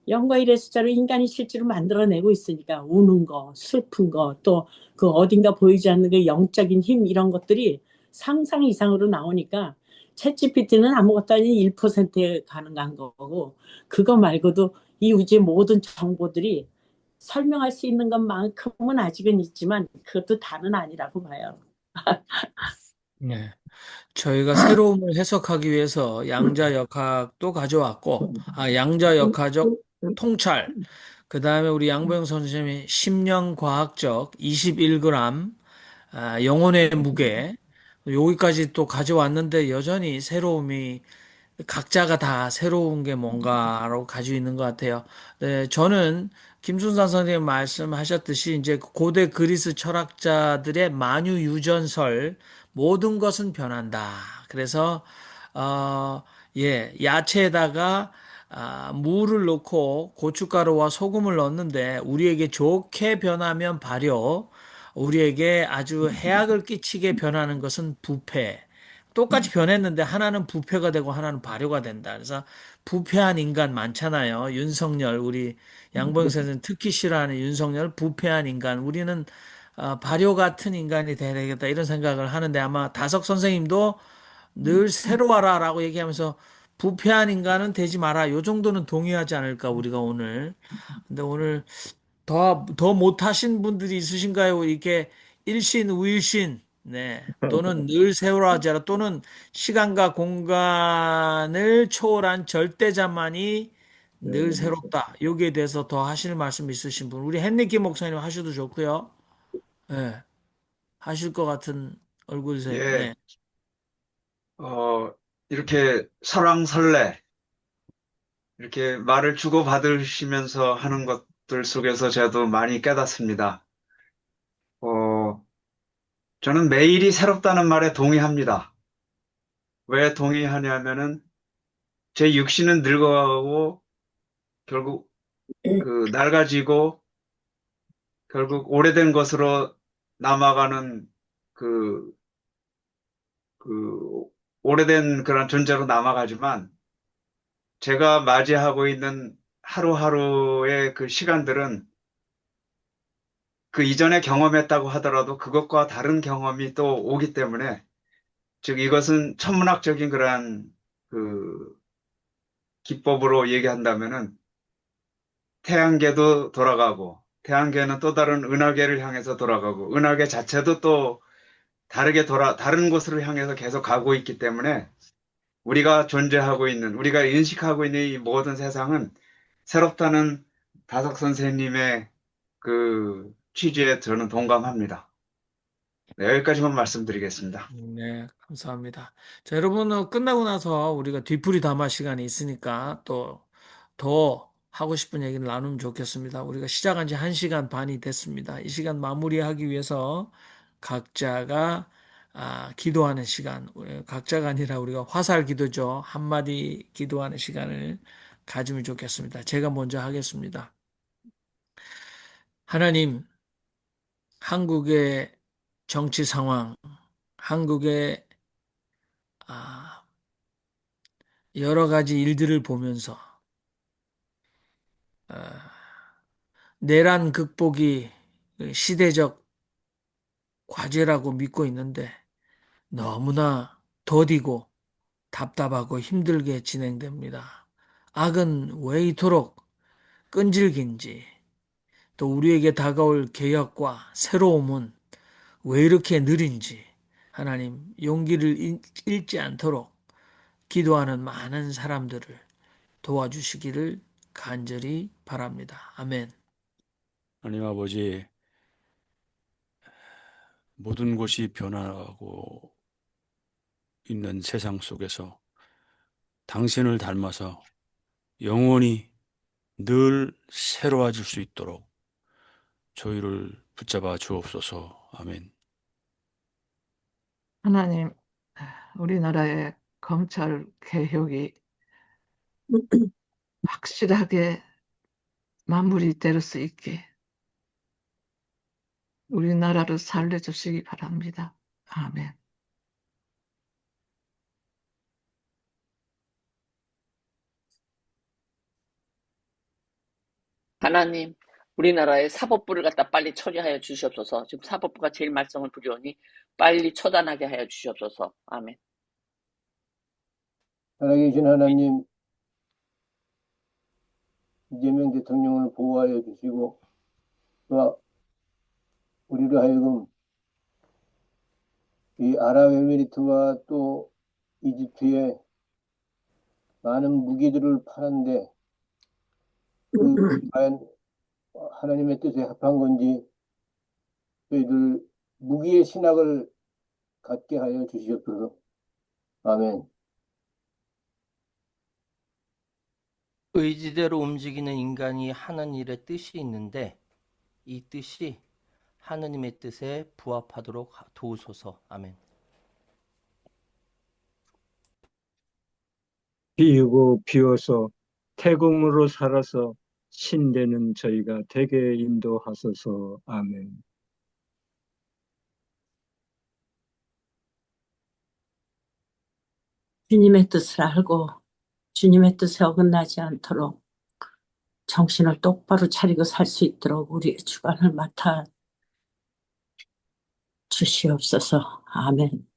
영과 일의 숫자로 인간이 실제로 만들어내고 있으니까 우는 거, 슬픈 거, 또 그 어딘가 보이지 않는 그 영적인 힘 이런 것들이 상상 이상으로 나오니까 챗GPT는 아무것도 아닌 1%에 가능한 거고 그거 말고도 이 우주의 모든 정보들이 설명할 수 있는 것만큼은 아직은 있지만 그것도 다는 아니라고 봐요. 네. 저희가 새로움을 해석하기 위해서 양자역학도 가져왔고, 양자역학적 통찰, 그 다음에 우리 양보영 선생님이 심령과학적 21g, 영혼의 무게, 여기까지 또 가져왔는데 여전히 새로움이 각자가 다 새로운 게 뭔가로 가지고 있는 것 같아요. 네, 저는 김순산 선생님 말씀하셨듯이 이제 고대 그리스 철학자들의 만유유전설 모든 것은 변한다. 그래서 예, 야채에다가 무를 넣고 고춧가루와 소금을 넣는데 우리에게 좋게 변하면 발효, 우리에게 아주 해악을 끼치게 변하는 것은 부패. 똑같이 변했는데 하나는 부패가 되고 하나는 발효가 된다. 그래서 부패한 인간 많잖아요. 윤석열, 우리 양봉 선생 특히 싫어하는 윤석열, 부패한 인간. 우리는 발효 같은 인간이 돼야 되겠다 이런 생각을 하는데 아마 다석 선생님도 늘 새로워라라고 얘기하면서 부패한 인간은 되지 마라. 요 정도는 동의하지 않을까 우리가 오늘. 근데 오늘 더 못하신 분들이 있으신가요? 이렇게 일신, 우일신, 네. 또는 늘 세우라 하라 또는 시간과 공간을 초월한 절대자만이 늘 새롭다. 여기에 대해서 더 하실 말씀 있으신 분. 우리 헨리키 목사님 하셔도 좋고요. 네. 하실 것 같은 얼굴이세요. 예, 네. 이렇게 설왕설래, 이렇게 말을 주고받으시면서 하는 것들 속에서 저도 많이 깨닫습니다. 어, 저는 매일이 새롭다는 말에 동의합니다. 왜 동의하냐면은 제 육신은 늙어가고 결국 그 낡아지고 결국 오래된 것으로 남아가는 그, 그 오래된 그런 존재로 남아가지만 제가 맞이하고 있는 하루하루의 그 시간들은 그 이전에 경험했다고 하더라도 그것과 다른 경험이 또 오기 때문에 즉 이것은 천문학적인 그러한 그 기법으로 얘기한다면은 태양계도 돌아가고 태양계는 또 다른 은하계를 향해서 돌아가고 은하계 자체도 또 다른 곳으로 향해서 계속 가고 있기 때문에 우리가 존재하고 있는 우리가 인식하고 있는 이 모든 세상은 새롭다는 다석 선생님의 그 취지에 저는 동감합니다. 네, 여기까지만 말씀드리겠습니다. 네, 감사합니다. 자, 여러분, 끝나고 나서 우리가 뒤풀이 담화 시간이 있으니까 또 더 하고 싶은 얘기를 나누면 좋겠습니다. 우리가 시작한 지 1시간 반이 됐습니다. 이 시간 마무리하기 위해서 각자가 기도하는 시간, 각자가 아니라 우리가 화살 기도죠. 한마디 기도하는 시간을 가지면 좋겠습니다. 제가 먼저 하겠습니다. 하나님, 한국의 정치 상황, 한국의 아, 여러 가지 일들을 보면서 내란 극복이 시대적 과제라고 믿고 있는데 너무나 더디고 답답하고 힘들게 진행됩니다. 악은 왜 이토록 끈질긴지 또 우리에게 다가올 개혁과 새로움은 왜 이렇게 느린지 하나님 용기를 잃지 않도록 기도하는 많은 사람들을 도와주시기를 간절히 바랍니다. 아멘. 하나님 아버지, 모든 것이 변화하고 있는 세상 속에서 당신을 닮아서 영원히 늘 새로워질 수 있도록 저희를 붙잡아 주옵소서. 아멘. 하나님, 우리나라의 검찰 개혁이 확실하게 마무리될 수 있게 우리나라를 살려주시기 바랍니다. 아멘. 하나님, 우리나라의 사법부를 갖다 빨리 처리하여 주시옵소서. 지금 사법부가 제일 말썽을 부리오니 빨리 처단하게 하여 주시옵소서. 아멘. 살아계신 하나님, 이재명 대통령을 보호하여 주시고 또 우리로 하여금 이 아랍에미리트와 또 이집트에 많은 무기들을 파는데 과연 하나님의 뜻에 합한 건지 저희들 무기의 신학을 갖게 하여 주시옵소서. 아멘. 의지대로 움직이는 인간이 하는 일에 뜻이 있는데 이 뜻이 하느님의 뜻에 부합하도록 도우소서. 아멘. 비우고 비워서 태공으로 살아서 신되는 저희가 되게 인도하소서. 아멘. 주님의 뜻을 알고 주님의 뜻에 어긋나지 않도록 정신을 똑바로 차리고 살 수 있도록 우리의 주관을 맡아 주시옵소서. 아멘.